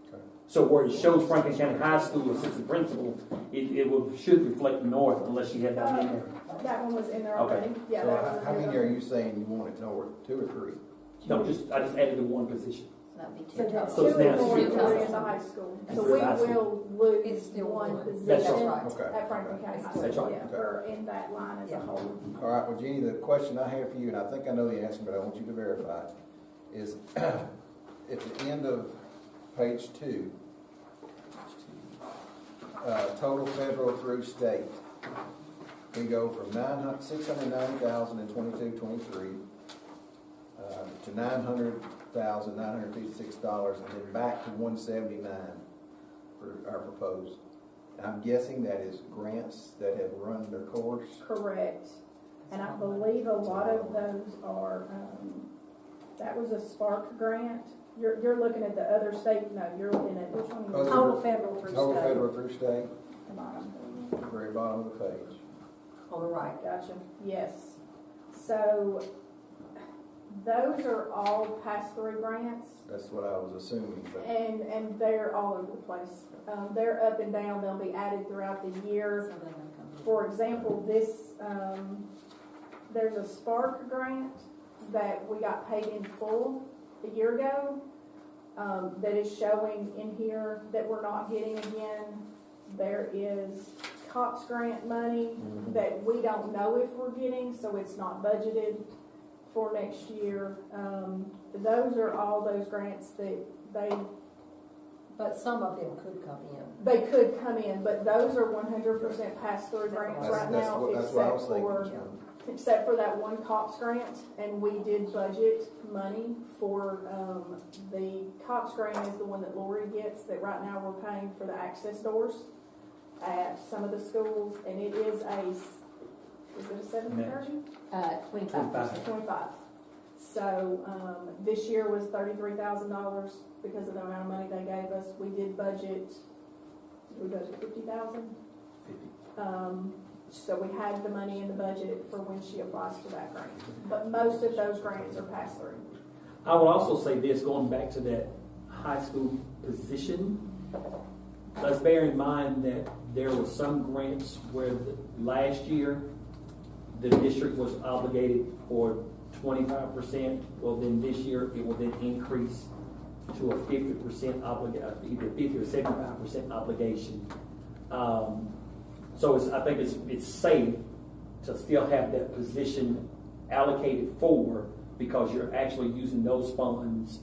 Okay. So where it shows Franklin County High School assistant principal, should reflect North unless you had that in there. That one was in there Okay. already. Yeah, So that was how many in are there. you saying you want it North, 2 or 3? No, I just added the one position. So that'd be So two that's total. So Two it's in now North, two three total. in the high school. And So three we high school. will It's lose still one one. position That's right. Okay. at Franklin County High School. That's right. Yeah, for in that line as a Yeah. whole. All right, well, Jeannie, the question I have for you, and I think I know the answer, but I want you to verify, is at the end of page 2, total federal through state, we go from $690,000 in 22-23 to $900,956, and then back to $179 for our proposed. I'm guessing that is grants that have run their course. Correct. And I believe a lot of those are, that was a Spark grant. You're looking at the other state, no, you're looking at, which one? Other- Total federal through Total state, federal through state, The bottom. very bottom of the page. on the right. Gotcha, yes. So those are all pass-through grants, That's what I was assuming, but and they're all over the place. They're up and down, they'll be added throughout the year. For example, there's a Spark grant that we got paid in full a year ago, that is showing in here that we're not getting again. There is COPS grant money that we don't know if we're getting, so it's not budgeted for next year. Those are all those grants that But some of them could come in. they could come in, but those are 100% pass-through grants right now, that's what I was except for thinking. except for that one COPS grant, and we did budget money for, the COPS grant is the one that Lori gets, that right now we're paying for the access doors at some of the schools, and it is is it a 70/30? 25%. 25. So, this year was $33,000 because of the amount of money they gave us. We did budget, $50,000? So we had the money in the budget for when she applies for that grant. But most of those grants are passed through. I would also say this, going back to that high school position, let's bear in mind that there were some grants where last year, the district was obligated for 25%, well then this year it will then increase to a 50% either 50 or 75% obligation. So I think it's safe to still have that position allocated for, because you're actually using those funds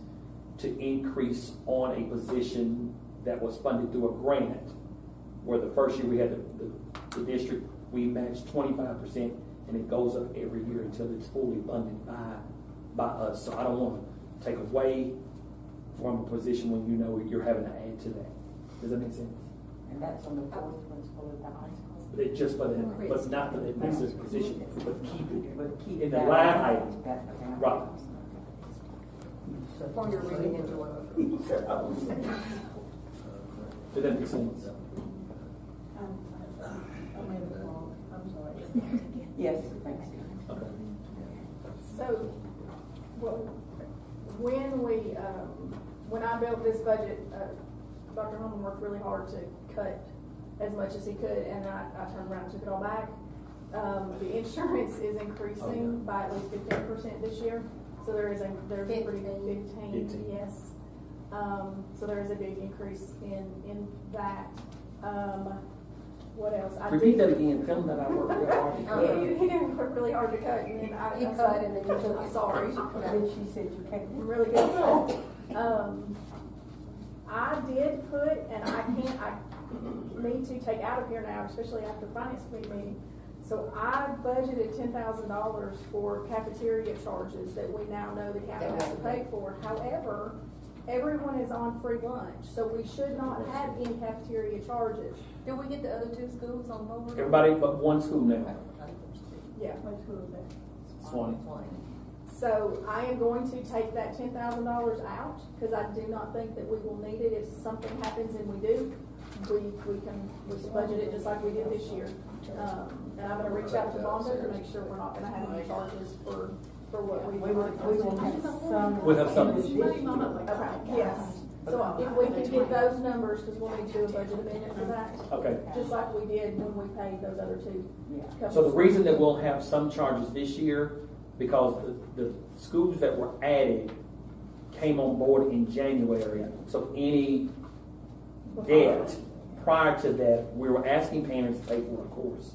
to increase on a position that was funded through a grant, where the first year we had the district, we matched 25%, and it goes up every year until it's fully funded by us. So I don't want to take away from a position when you know you're having to add to that. Does that make sense? And that's on the fourth principal at the high school. It's just for that, but not for that next position, but keep it But keep in the that line line. item. That's the line. Right. For your reading enjoyment. Does that make sense? I'm sorry. Yes, thanks. Okay. So, when I built this budget, Dr. Holman worked really hard to cut as much as he could, and I turned around and took it all back. The insurance is increasing by at least 15% this year, so there's a pretty 15, yes. So there is a big increase in that. What else? Repeat that again, tell them that I worked really hard to cut. He didn't work really hard to cut, and then You cut and then you took I'm it. sorry. Then she said you can't. I'm really good at that. I did put, and I need to take out of here now, especially after finance committee meeting. So I budgeted $10,000 for cafeteria charges that we now know the county has to pay for. However, everyone is on free lunch, so we should not have any cafeteria charges. Did we get the other two schools on board? Everybody but one school now, Yeah, what school is that? Swanee. So I am going to take that $10,000 out, because I do not think that we will need it. If something happens and we do, we can budget it just like we did this year. And I'm gonna reach out to Vonda to make sure we're not gonna have any charges for what we. We will have some. We'll have some. Okay, yes. So if we can get those numbers, because we'll need to do a budget amendment for that, Okay. just like we did when we paid those other two. Yeah. So the reason that we'll have some charges this year, because the schools that were added came on board in January. So any debt prior to that, we were asking parents to pay for, of course.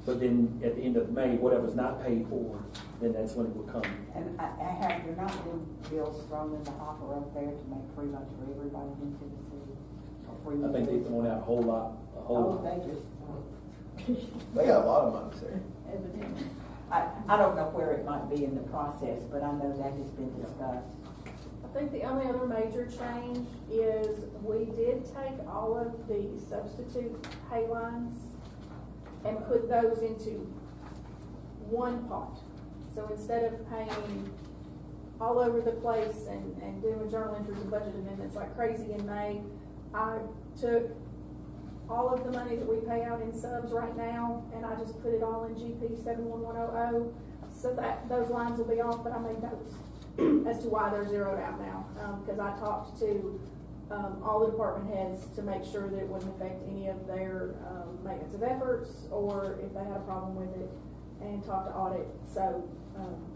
But then at the end of May, whatever's not paid for, then that's when it will come. And you're not doing bills thrown in the hopper up there to make free lunch for everybody in Tennessee? Or free I think they've thrown out a whole lot. Oh, they just, They got a lot of money there. evidently. I don't know where it might be in the process, but I know that has been discussed. I think the only other major change is we did take all of the substitute pay lines and put those into one pot. So instead of paying all over the place and doing journal entries and budget amendments like crazy in May, I took all of the money that we pay out in subs right now, and I just put it all in GP 71100, so that those lines will be off, but I made notes as to why they're zeroed out now, because I talked to all the department heads to make sure that it wouldn't affect any of their maintenance of efforts, or if they had a problem with it, and talked to audit, so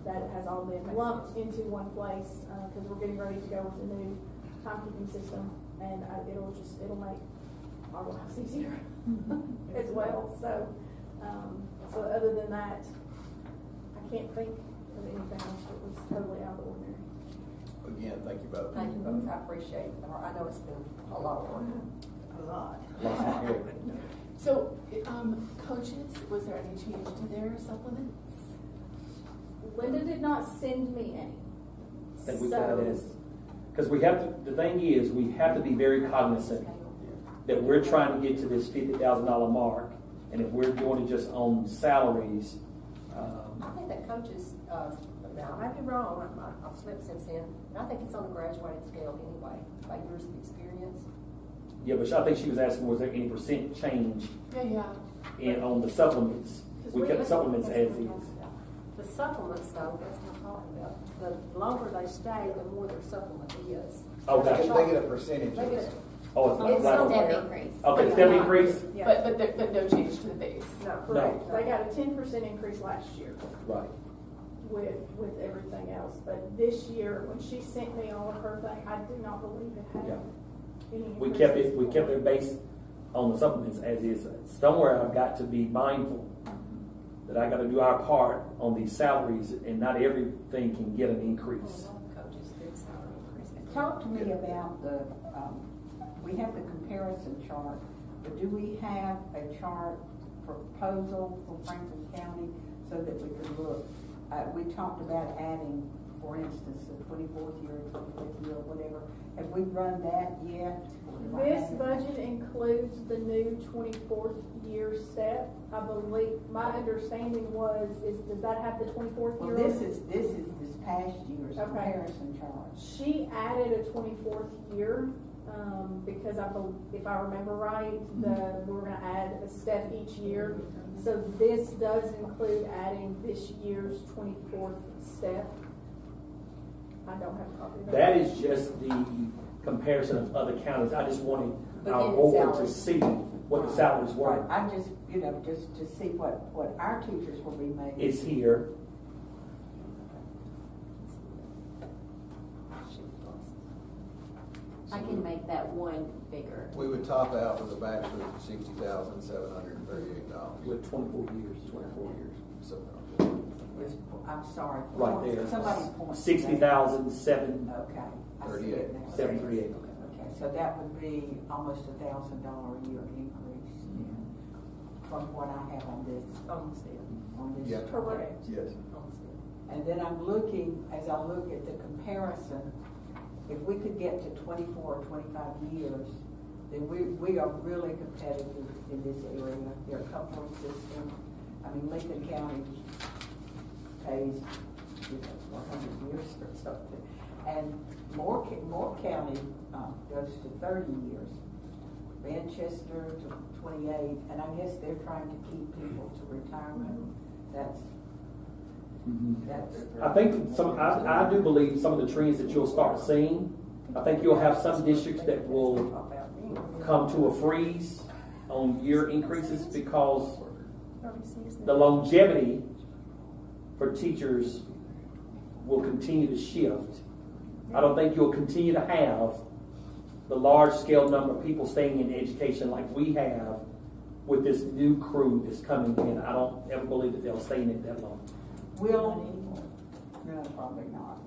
that it has all been lumped into one place, because we're getting ready to go with the new timekeeping system, and it'll make our lives easier as well. So, so other than that, I can't think of anything else that was totally out of the ordinary. Again, thank you both. Thank you both, I appreciate it. I know it's been a lot of work. A lot. So, coaches, was there any change to their supplements? Linda did not send me any. I think we got it as, because we have to, the thing is, we have to be very cognizant that we're trying to get to this $50,000 mark, and if we're doing it just on salaries, I think that coaches, now I may be wrong, I've slipped since then, and I think it's on the graduated scale anyway, by years of experience. yeah, but I think she was asking, was there any percent change Yeah. on the supplements? We kept the supplements as is. The supplements though, that's what I'm talking about. The longer they stay, the more their supplement is. Okay. They get a percentage. They get Oh, it's It's not a like, step increase. okay, step increase? Yeah. But no change to the base. No. Correct. They got a 10% increase last year Right. with everything else, but this year, when she sent me all of her thing, I do not believe it had Yeah. any We increases. kept their base on the supplements as is. Somewhere I've got to be mindful that I gotta do our part on these salaries, and not everything can get an increase. Coaches did salary increase. Talk to me about the, we have the comparison chart, but do we have a chart proposal for Franklin County so that we could look? We talked about adding, for instance, the 24th year, 25th year, or whatever. Have we run that yet? This budget includes the new 24th year step. I believe, my understanding does that have the 24th Well, year? this is this past year's Okay. comparison chart. She added a 24th year, because if I remember right, we're gonna add a step each year. So this does include adding this year's 24th step. I don't have a copy of that. That is just the comparison of other counties. I just wanted our Beginning board to salaries. see what the salaries were. I just, just to see what our teachers will be making. It's here. I can make that one bigger. We would top out with a bachelor's at $60,738. With 24 years. 24 years. So, I'm sorry. Right there. Somebody point. 60,007. Okay. I see it now. 738. Okay, so that would be almost $1,000 a year increase from what I have on this. On this. Yeah. Correct. Yes. And then I'm looking, as I look at the comparison, if we could get to 24 or 25 years, then we are really competitive in this area. Their coupling system, I mean, Lincoln County pays 100 years or something. And Moore County goes to 30 years. Manchester to 28, and I guess they're trying to keep people to retirement. That's. I think I do believe some of the trends that you'll start seeing, I think you'll have some districts that will come to a freeze on year increases because the longevity for teachers will continue to shift. I don't think you'll continue to have the large scale number of people staying in education like we have with this new crew that's coming in. I don't ever believe that they'll stay in it that long. No, probably not.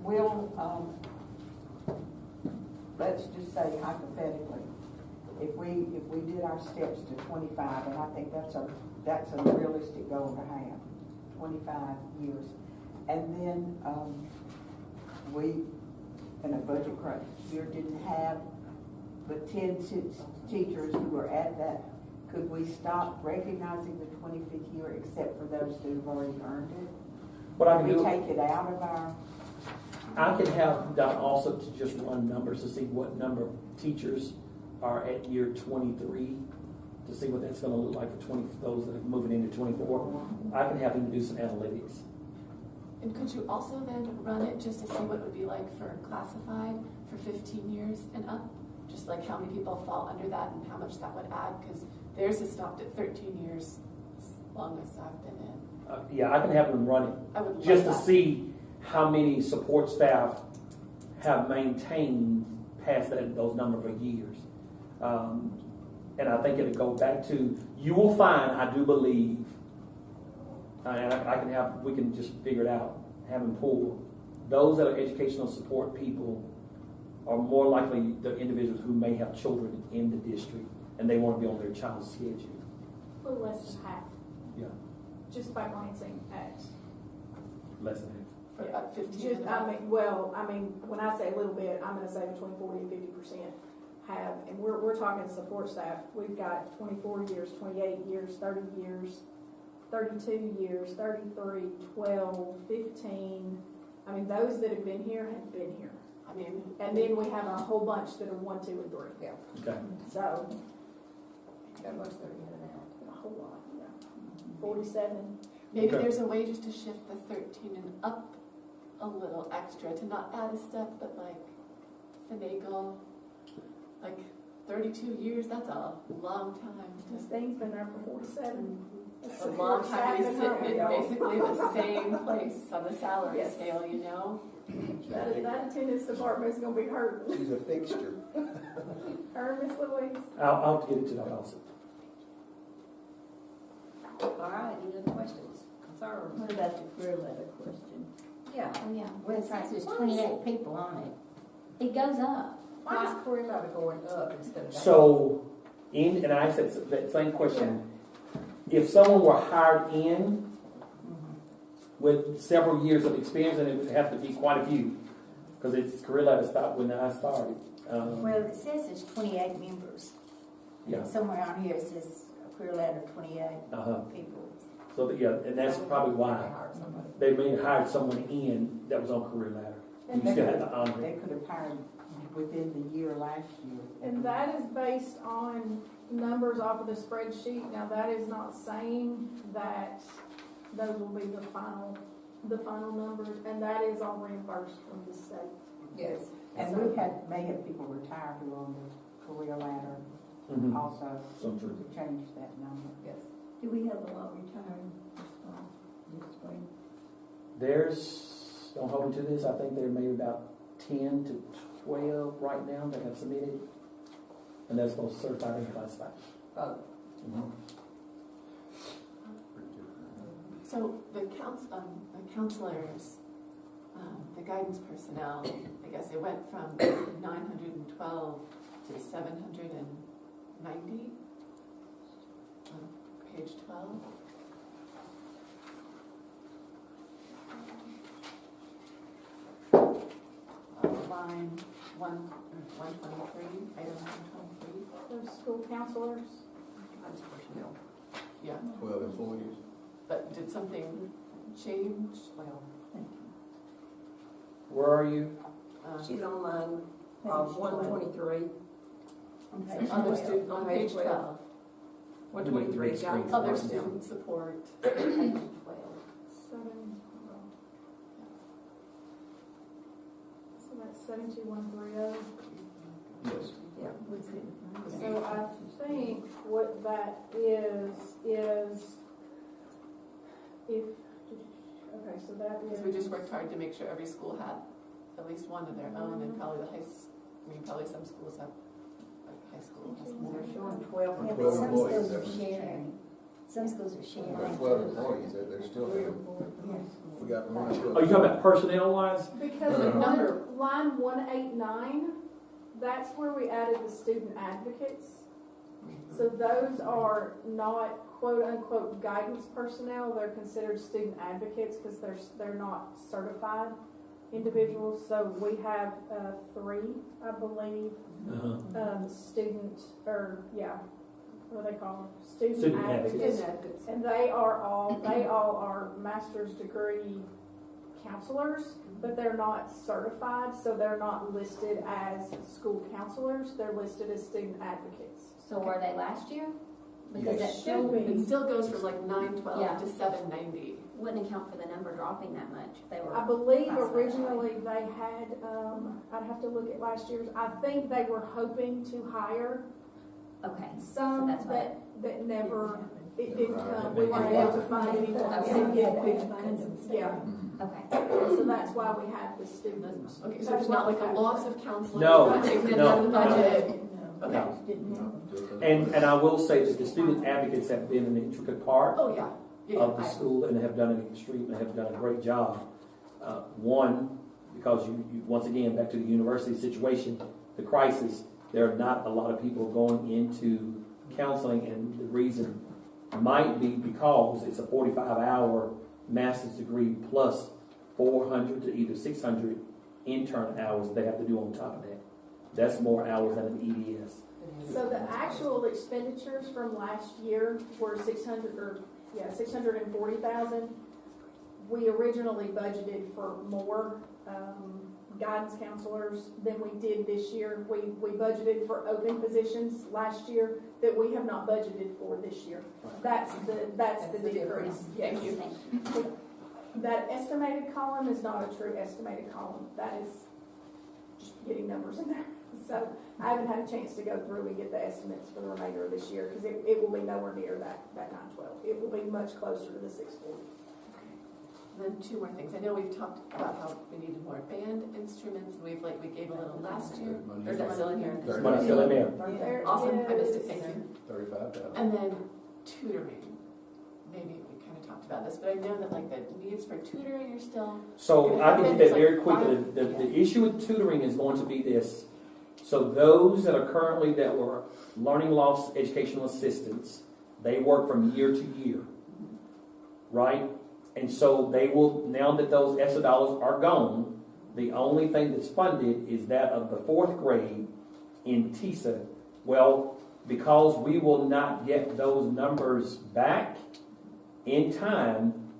Let's just say hypothetically, if we did our steps to 25, and I think that's a realistic goal to have, 25 years, and then we, in a budget crunch year, didn't have but 10 teachers who were at that. Could we stop recognizing the 25th year except for those who've already earned it? What I can Can we do, take it out of our? I can have Dr. also to just run numbers to see what number of teachers are at year 23, to see what that's going to look like for those that are moving into 24. I can have him do some analytics. And could you also then run it just to see what it would be like for classified for 15 years and up? Just like how many people fall under that and how much that would add? Because theirs has stopped at 13 years, as long as I've been in. Yeah, I can have them run it I would just love to that. see how many support staff have maintained past those number of years. And I think it'll go back to, you will find, I do believe, and we can just figure it out, have them pull, those that are educational support people are more likely the individuals who may have children in the district and they want to be on their child's schedule. A little less than half, Yeah, just by glancing at. less than half. For about 15 Just, and up. I mean, when I say a little bit, I'm gonna say between 40 and 50% have, and we're talking support staff. We've got 24 years, 28 years, 30 years, 32 years, 33, 12, 15. I mean, those that have been here have been here. I mean, And then we have a whole bunch that are 1, 2, and 3. Yeah, Okay. So, that much they're in and out. a whole lot, yeah. 47. maybe Okay. there's a way just to shift the 13 and up a little extra, to not add a step, but like finagle, like 32 years, that's a long time This to. thing's been there for 47. It's A long support time to be staff sitting in and basically the same place on the salary Yes. scale, you know? that attendance department is gonna be hurting. She's a fixture. Her and Miss Louise. I'll have to get it to Dr. also. All right, any other questions, concerns? What about the career letter question? Yeah. Oh, yeah. Well, it says there's 28 people on it. It goes up. Why is career ladder going up instead of down? So, and I asked that same question. If someone were hired in with several years of experience, and it would have to be quite a few, because it's career ladder stopped when I started. Well, it says there's 28 members. Yeah. Somewhere on here it says career ladder 28 Uh-huh. people. So, and that's probably why they may have hired someone in that was on career ladder. And You still had to honor they it. could have hired within the year last year. And that is based on numbers off of the spreadsheet. Now, that is not saying that those will be the final numbers, and that is all reimbursed from the state. Yes. And may have people retire who are on the career ladder Mhm. also So true. to change that number. Yes. Do we have a lot retiring this spring? There's, don't hold me to this, I think there may be about 10 to 12 right now that have submitted. And that's both certified and classified. Oh, So the counselors, the guidance personnel, I guess it went from 912 to 790 on page 12. Line 123, item 123. Those school counselors, guidance personnel. Yeah, 12 employees. but did something change? Well, Thank you. Where are you? She's on line, Page 123. Other student, on page 12. 123, Big got screen. it. Other student support, page 12. So that's 72130. Yes. Yeah. So I think what that is if, okay, so that is. Because we just worked hard to make sure every school had at least one of their own, and probably probably some schools have, like, high school has more. They're showing 12. Yeah, but 12 some employees, schools are that's- sharing. Some schools are sharing. Got 12 employees, they're still there. We got one. Are you talking about personnel wise? Because No, no, no. under line 189, that's where we added the student advocates. So those are not quote-unquote guidance personnel, they're considered student advocates because they're not certified individuals. So we have 3, I believe, what do they call them? Student advocates. And they all are master's degree counselors, but they're not certified, so they're not listed as school counselors, they're listed as student advocates. So were they last year? Because that Yes. still It still goes from like 912 Yeah. to 790. wouldn't account for the number dropping that much if they were. I believe classified that way. originally they had, I'd have to look at last year's, I think they were hoping to hire Okay, some that's why that never, it didn't Right. come, we weren't able to find anyone that didn't get quick. Yeah, okay. so that's why we have the students. Okay, so there's not like a loss of counselors. No, not taking it no, out of the no. budget. No. Okay. And I will say that the student advocates have been an intricate part Oh, yeah. Yeah, of the I- school and have done an extreme, have done a great job. One, because you once again, back to the university situation, the crisis, there are not a lot of people going into counseling, and the reason might be because it's a 45-hour master's degree plus 400 to either 600 intern hours they have to do on top of that. That's more hours than an E EDS. So the actual expenditures from last year were 640,000. We originally budgeted for more guidance counselors than we did this year. We budgeted for open positions last year that we have not budgeted for this year. That's the decrease. Yes. Thank you. That estimated column is not a true estimated column. That is just getting numbers in there. So I haven't had a chance to go through and get the estimates for the remainder of this year because it will be nowhere near that 912. It will be much closer to the 640. And then 2 more things. I know we've talked about how we needed more band instruments, and we gave a little last year. Or is that still in here? Money still in there. There Awesome. I missed it. is- Thank you. 35,000. And then tutoring. Maybe we kind of talked about this, but I know that like the needs for tutoring are still. So I can do that very quickly. The issue with tutoring is going to be this. So those that are currently that were learning loss educational assistants, they work from year to year, right? And so they will, now that those ESSA dollars are gone, the only thing that's funded is that of the 4th grade in TISA. Well, because we will not get those numbers back in time,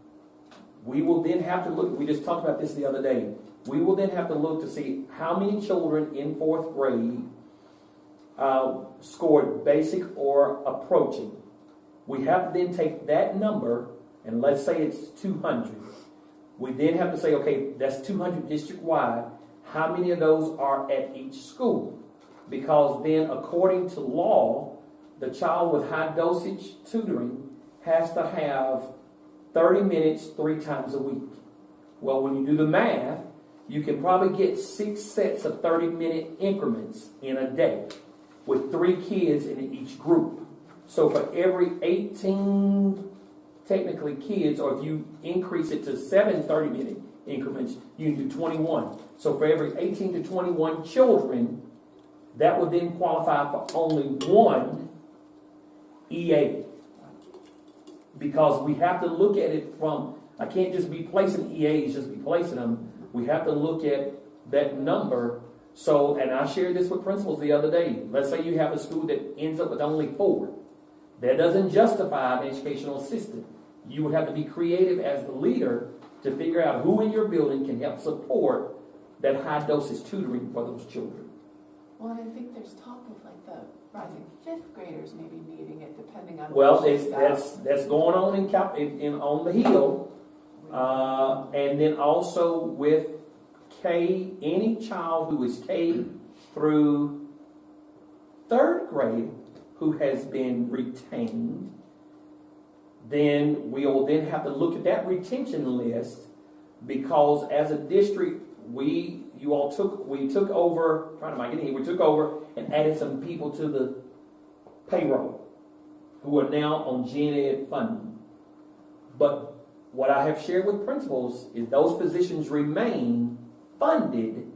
we will then have to look, we just talked about this the other day, we will then have to look to see how many children in 4th grade scored basic or approaching. We have to then take that number, and let's say it's 200. We then have to say, okay, that's 200 district-wide. How many of those are at each school? Because then, according to law, the child with high dosage tutoring has to have 30 minutes 3 times a week. Well, when you do the math, you can probably get 6 sets of 30-minute increments in a day with 3 kids in each group. So for every 18 technically kids, or if you increase it to 7 30-minute increments, you can do 21. So for every 18 to 21 children, that would then qualify for only 1 EA. Because we have to look at it from, I can't just be placing EAs, just be placing them. We have to look at that number. So, and I shared this with principals the other day. Let's say you have a school that ends up with only 4. That doesn't justify an educational assistant. You would have to be creative as the leader to figure out who in your building can help support that high dosage tutoring for those children. Well, and I think there's talk of like the rising fifth graders maybe needing it depending on. Well, what shakes out. that's going on in on the Hill, and then also with any child who is K through third grade who has been retained, then we will then have to look at that retention list, because as a district we took over and added some people to the payroll who are now on gen ed funding. But what I have shared with principals is those positions remain funded,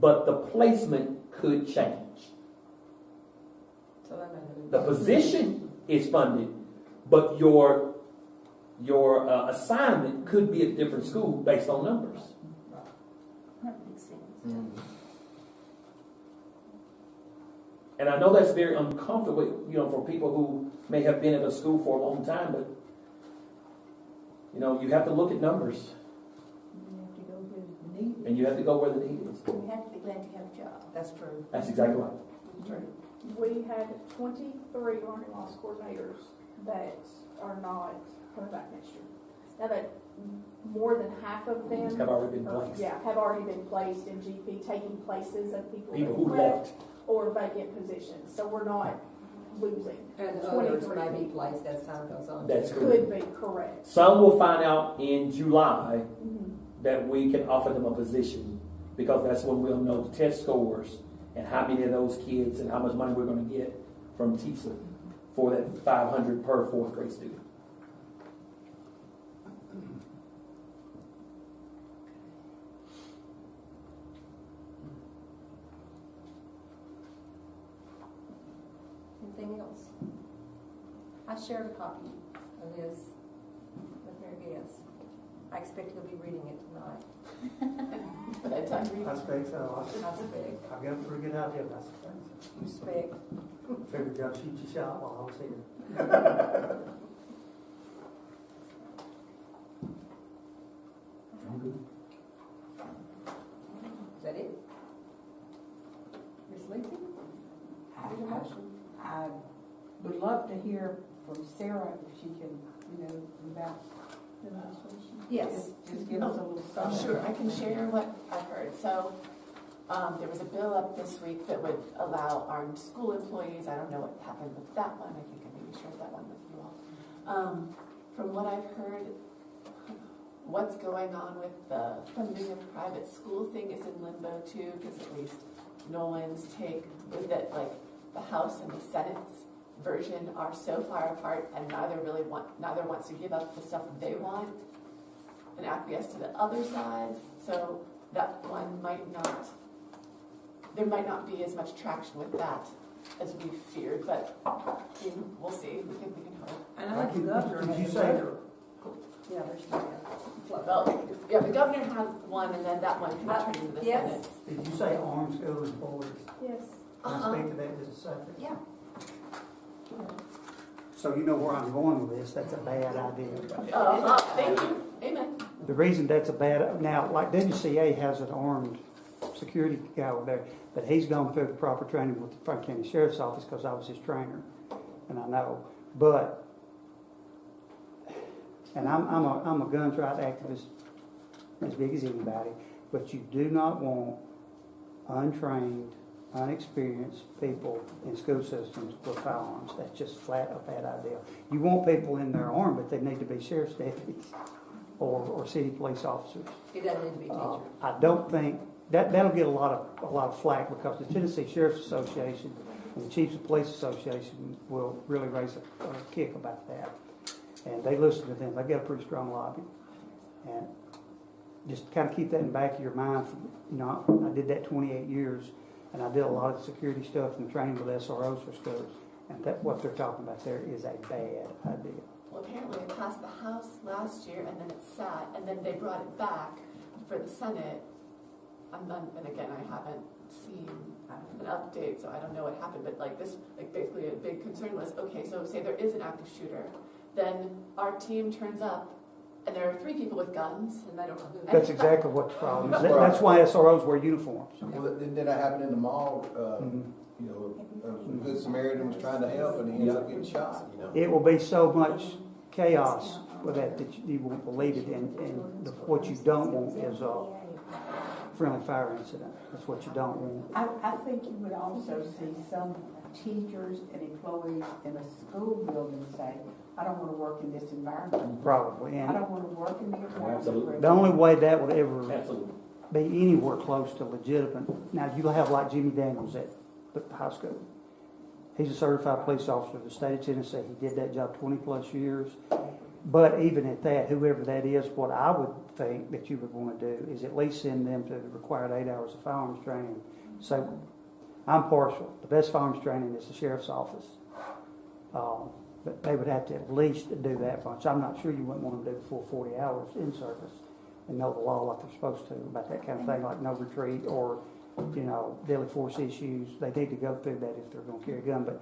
but the placement could change. So that may The position is funded, but your assignment could be at a different school based on numbers. That makes sense. And I know that's very uncomfortable, for people who may have been at a school for a long time, but you have to look at numbers, You have to go where the need is. and you have to go where the need is. We have to be glad to have a job. That's true. That's exactly right. That's true. We had 23 learning loss coordinators that are not coming back next year. Now that more than half of them Have already been placed. have already been placed in GP, taking places of people People who who left. or vacant positions. So we're not losing. And 23 others may be placed as time goes on. That's Could good. be correct. Some will find out in July Mhm. that we can offer them a position, because that's when we'll know the test scores and how many of those kids and how much money we're going to get from TISA for that 500 per fourth grade student. Anything else? I shared a copy of this with Mary Guess. I expect he'll be reading it tonight. Bedtime reading. I expect so. I expect. I've got a pretty good idea about some things. You expect. Figured I'd shoot your shot while I was here. Is that it? Ms. Leakey? Need a motion? I would love to hear from Sarah if she can, about the legislation. Yes. Just give us a little summary. Sure, I can share what I've heard. So, there was a bill up this week that would allow armed school employees, I don't know what happened with that one, I think I maybe shared that one with you all. From what I've heard, what's going on with the funding of private school thing is in limbo too, because at least Nolan's take was that like the House and the Senate's version are so far apart, and neither wants to give up the stuff that they want and acquiesce to the other side's. So that one there might not be as much traction with that as we feared, but we'll see. We can hope. And I think the governor Did had you say- another. Yeah, there's that. Well, yeah, the governor had one, and then that one kind of turned into the yes. Senate. Did you say armed school employees? Yes. Can I speak to that just a second? Yeah. So you know where I'm going with this, that's a bad idea. Thank you. Amen. The reason that's a bad, now, like WCA has an armed security guy over there, but he's gone through the proper training with the Franklin County Sheriff's Office because I was his trainer, and I know. But, and I'm a guns rights activist as big as anybody, but you do not want untrained, unexperienced people in school systems with firearms. That's just flat a bad idea. You want people in their armed, but they need to be sheriff's deputies or city police officers. It doesn't need to be teacher. I don't think that'll get a lot of flack, because the Tennessee Sheriff's Association and the Chiefs of Police Association will really raise a kick about that, and they listen to them. They've got a pretty strong lobby, and just kind of keep that in the back of your mind. I did that 28 years, and I did a lot of security stuff and training with SROs for schools, and what they're talking about there is a bad idea. Well, apparently it passed the House last year, and then it sat, and then they brought it back for the Senate. And again, I haven't seen an update, so I don't know what happened. But basically, a big concern was, okay, so say there is an active shooter, then our team turns up, and there are 3 people with guns, and I don't know who. That's exactly what the problem is. That's why SROs wear uniforms. Well, didn't that happen in the mall? Mhm. You know, a good Samaritan was trying to help and he ends up getting shot, you know? It will be so much chaos with that you won't believe it. And what you don't want is a friendly fire incident. That's what you don't want. I think you would also see some teachers and employees in a school building say, I don't want to work in this environment. Probably. I And don't want to work in the environment. Absolutely. the only way that would ever Absolutely. be anywhere close to legitimate. Now, you'll have like Jimmy Daniels at the high school. He's a certified police officer of the state of Tennessee. He did that job 20 plus years. But even at that, whoever that is, what I would think that you would want to do is at least send them to the required 8 hours of firearms training. So I'm partial. The best firearms training is the sheriff's office. But they would have to at least do that bunch. I'm not sure you wouldn't want them to do the full 40 hours in service and know the law like they're supposed to about that kind of thing, like no retreat or, you know, deadly force issues. They need to go through that if they're going to carry a gun. But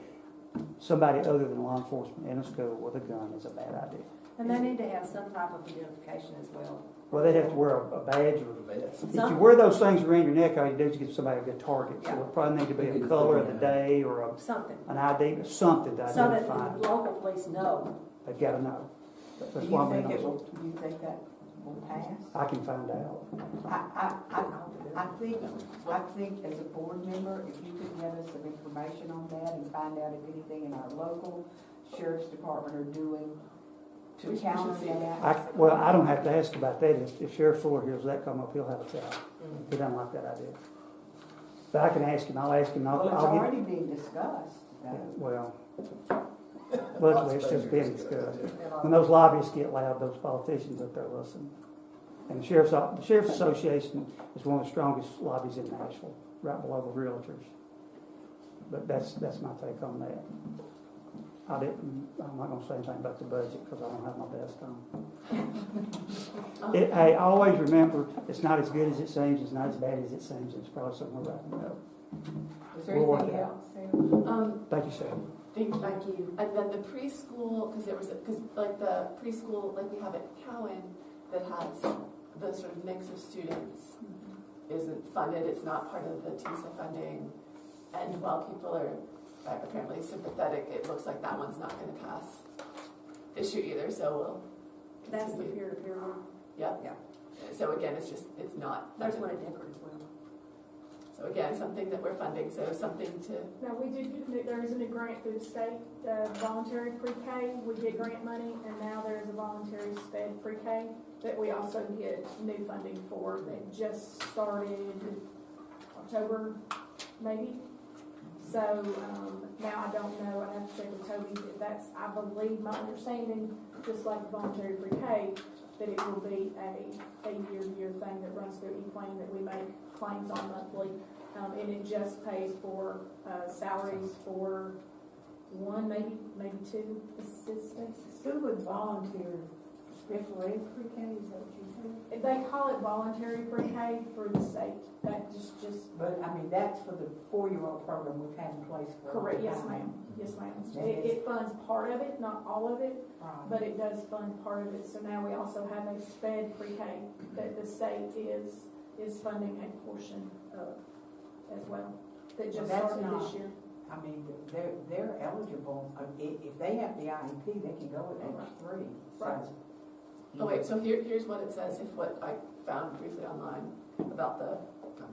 somebody other than law enforcement in a school with a gun is a bad idea. And they need to have some type of identification as well. Well, they'd have to wear a badge or A vest. if you wear those things around your neck, all you do is give somebody a good target. So Yeah. it probably need to be a color of the day or Something. an ID, something to So that identify. the local police know. They've got to know. Do That's you why I'm think being it will, honest. do you think that will pass? I can find out. I think as a board member, if you could give us some information on that and find out if anything in our local sheriff's department are doing to We should counter see that. Well, I don't have to ask about that. If Sheriff Fuller hears that come up, he'll have a chat. Mm. He doesn't like that idea. But I can ask him. I'll ask him. Well, it's I'll get. already being discussed. Well, luckily it's just being discussed. When those lobbyists get loud, those politicians up there listen. And the Sheriff's Association is one of the strongest lobbies in Nashville, right below the realtors. But that's my take on that. I'm not going to say anything about the budget because I don't have my best on. Hey, always remember, it's not as good as it seems, it's not as bad as it seems, it's probably somewhere right in the middle. Is there We'll work anything it out. else, Sarah? Thank you, Sarah. Thank you. And then the preschool, because like the preschool, like we have at Cowan, that has the sort of mix of students, isn't funded, it's not part of the TISA funding. And while people are apparently sympathetic, it looks like that one's not going to pass this year either, so we'll That's the continue. peer-to-peer one. Yep. Yeah. So again, it's not There's funded. one at Denver as well. So again, something that we're funding, so something to, Now, there is a new grant through the state, voluntary pre-K, we get grant money, and now there's a voluntary sped pre-K that we also get new funding for, that just started October, maybe. So, now I don't know, I have to check with Toby, if that's, I believe, my understanding, just like voluntary pre-K, that it will be a year thing that runs through E-Plan that we make claims on monthly. And it just pays for, salaries for one, maybe two assistants. Who would volunteer special ed pre-K, is that what you said? They call it voluntary pre-K through the state, that just, But, I mean, that's for the 4-year-old program we've had in place for. a long correct, yes time. ma'am, yes ma'am. It funds part of it, not all of it, Right. but it does fund part of it. So now we also have a sped pre-K that the state is funding a portion of as well, that just Well, that's started not- this year. I mean, they're eligible, if they have the IEP, they can go at age 3. So, Right. oh wait, so here's what it says, if what I found briefly online about the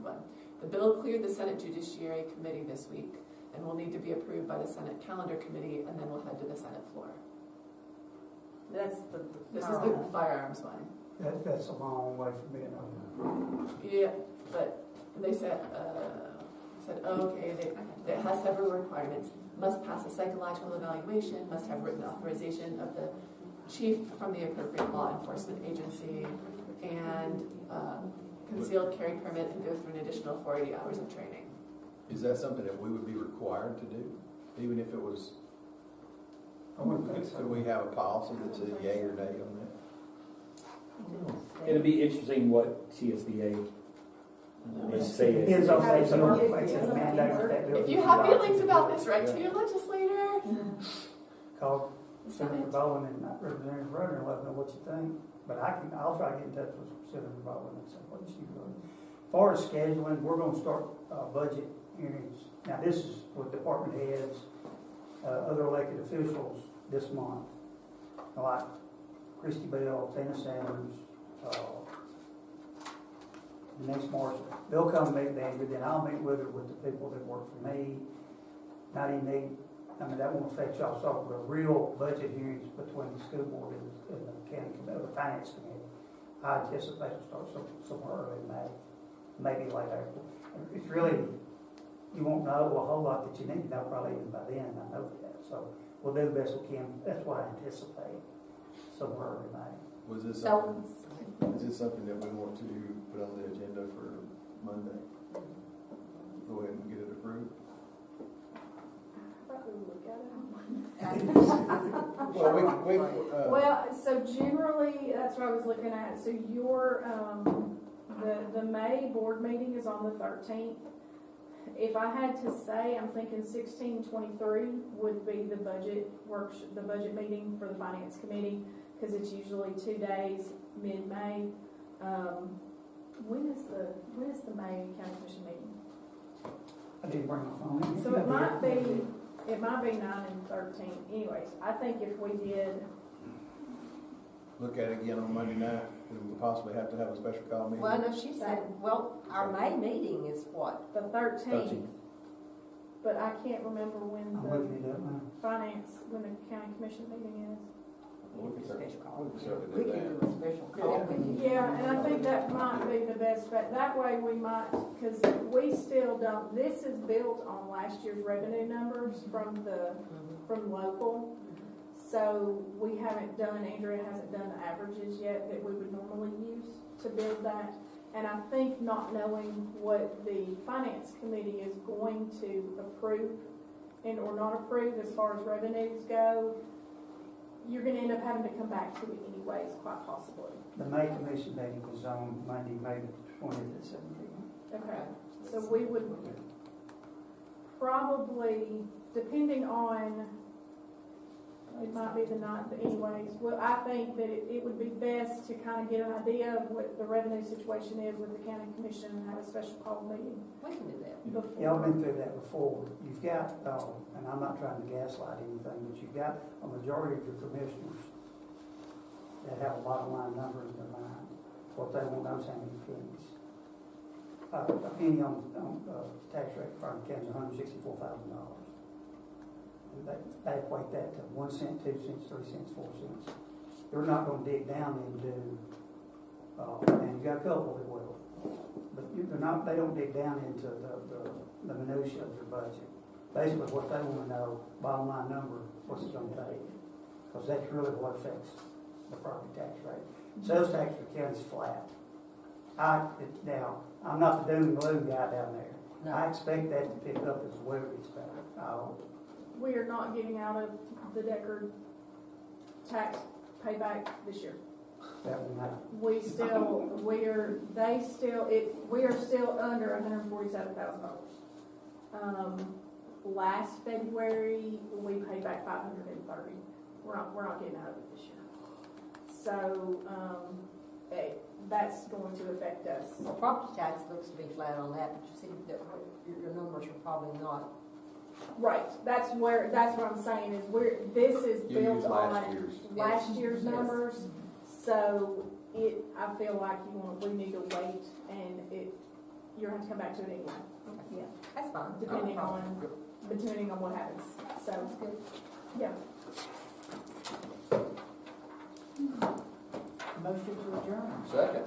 one. The bill cleared the Senate Judiciary Committee this week and will need to be approved by the Senate Calendar Committee, and then will head to the Senate floor. That's This is the firearms one. That's a long way from being over. Yeah, but they said, oh, okay, it has several requirements. Must pass a psychological evaluation, must have written authorization of the chief from the appropriate law enforcement agency, and concealed carry permit, and go through an additional 40 hours of training. Is that something that we would be required to do, even if it was? Could we have a policy that says yay or nay on that? It'll be interesting what TSBA says. Here's our state mandate that bill. If you have feelings about this, write to your legislator. Call Senator Bowen and Representative Runner, let me know what you think. But I'll try to get in touch with Senator Bowen and see what she really. As far as scheduling, we're gonna start, budget hearings. Now, this is with department heads, other elected officials this month. Like Christy Bell, Tina Sanders, the next Marshall. They'll come meet with Andrew, then I'll meet with her with the people that work for me. Not even need, I mean, that won't affect y'all, so the real budget hearings between the school board and the county, the finance committee. I anticipate it'll start somewhere early in May, maybe late April. And it's really, you won't know a whole lot that you need to know probably even by then, I know that. So we'll do the best we can, that's what I anticipate, somewhere early May. Was this So, something, is this something that we want to put on the agenda for Monday? Go ahead and get it approved? I thought we would look at it. Well, Well, so generally, that's what I was looking at. So your, the May board meeting is on the 13th. If I had to say, I'm thinking 16/23 would be the budget the budget meeting for the finance committee, because it's usually 2 days, mid-May. When is the May county commission meeting? I didn't bring my phone. So it might be 9 and 13. Anyways, I think if we did, look at it again on Monday night, and we'll possibly have to have a special call meeting. Well, no, she said, well, our May meeting is what? the 13th, but I can't remember when I'm the looking it up now. when the county commission meeting is. We can certainly We do can that. do a special call meeting. Yeah, and I think that might be the best bet. That way we might, because we still don't, this is built on last year's revenue numbers from local. So we haven't done, Andrea hasn't done the averages yet that we would normally use to build that. And I think not knowing what the finance committee is going to approve and or not approve as far as revenues go, you're gonna end up having to come back to it anyways, quite possibly. The May commission meeting was on Monday, May the 20th at 7 p.m. Okay, so we would probably, depending on, it might be the 9th, but anyways, well, I think that it would be best to kind of get an idea of what the revenue situation is with the county commission and have a special call meeting We can do that. before. Y'all been through that before. You've got, and I'm not trying to gaslight anything, but you've got a majority of your commissioners that have a bottom line number in their mind. What they want, I'm saying, is pennies. A penny on tax rate for our county is $164,000. They equate that to 1 cent, 2 cents, 3 cents, 4 cents. They're not gonna dig down into, and you got a couple that will, but they don't dig down into the minutia of their budget. Basically, what they wanna know, bottom line number, what's it gonna take? Because that's really what affects the property tax rate. Sales tax for county's flat. Now, I'm not the doom and gloom guy down there. No. I expect that to pick up as the weather gets better. We are not getting out of the Deckard tax payback this year. That will not. We are still under $147,000. Last February, we paid back $530. We're not getting out of it this year. So, that's going to affect us. Well, property tax looks to be flat on that, but you see that your numbers are probably not. Right, that's what I'm saying is this is You built use on last year's. last numbers. So I feel like we need to wait and you're going to come back to it anyway. Yeah, that's fine. Depending on what happens. So, That's good. yeah. Motion to adjourn. Second.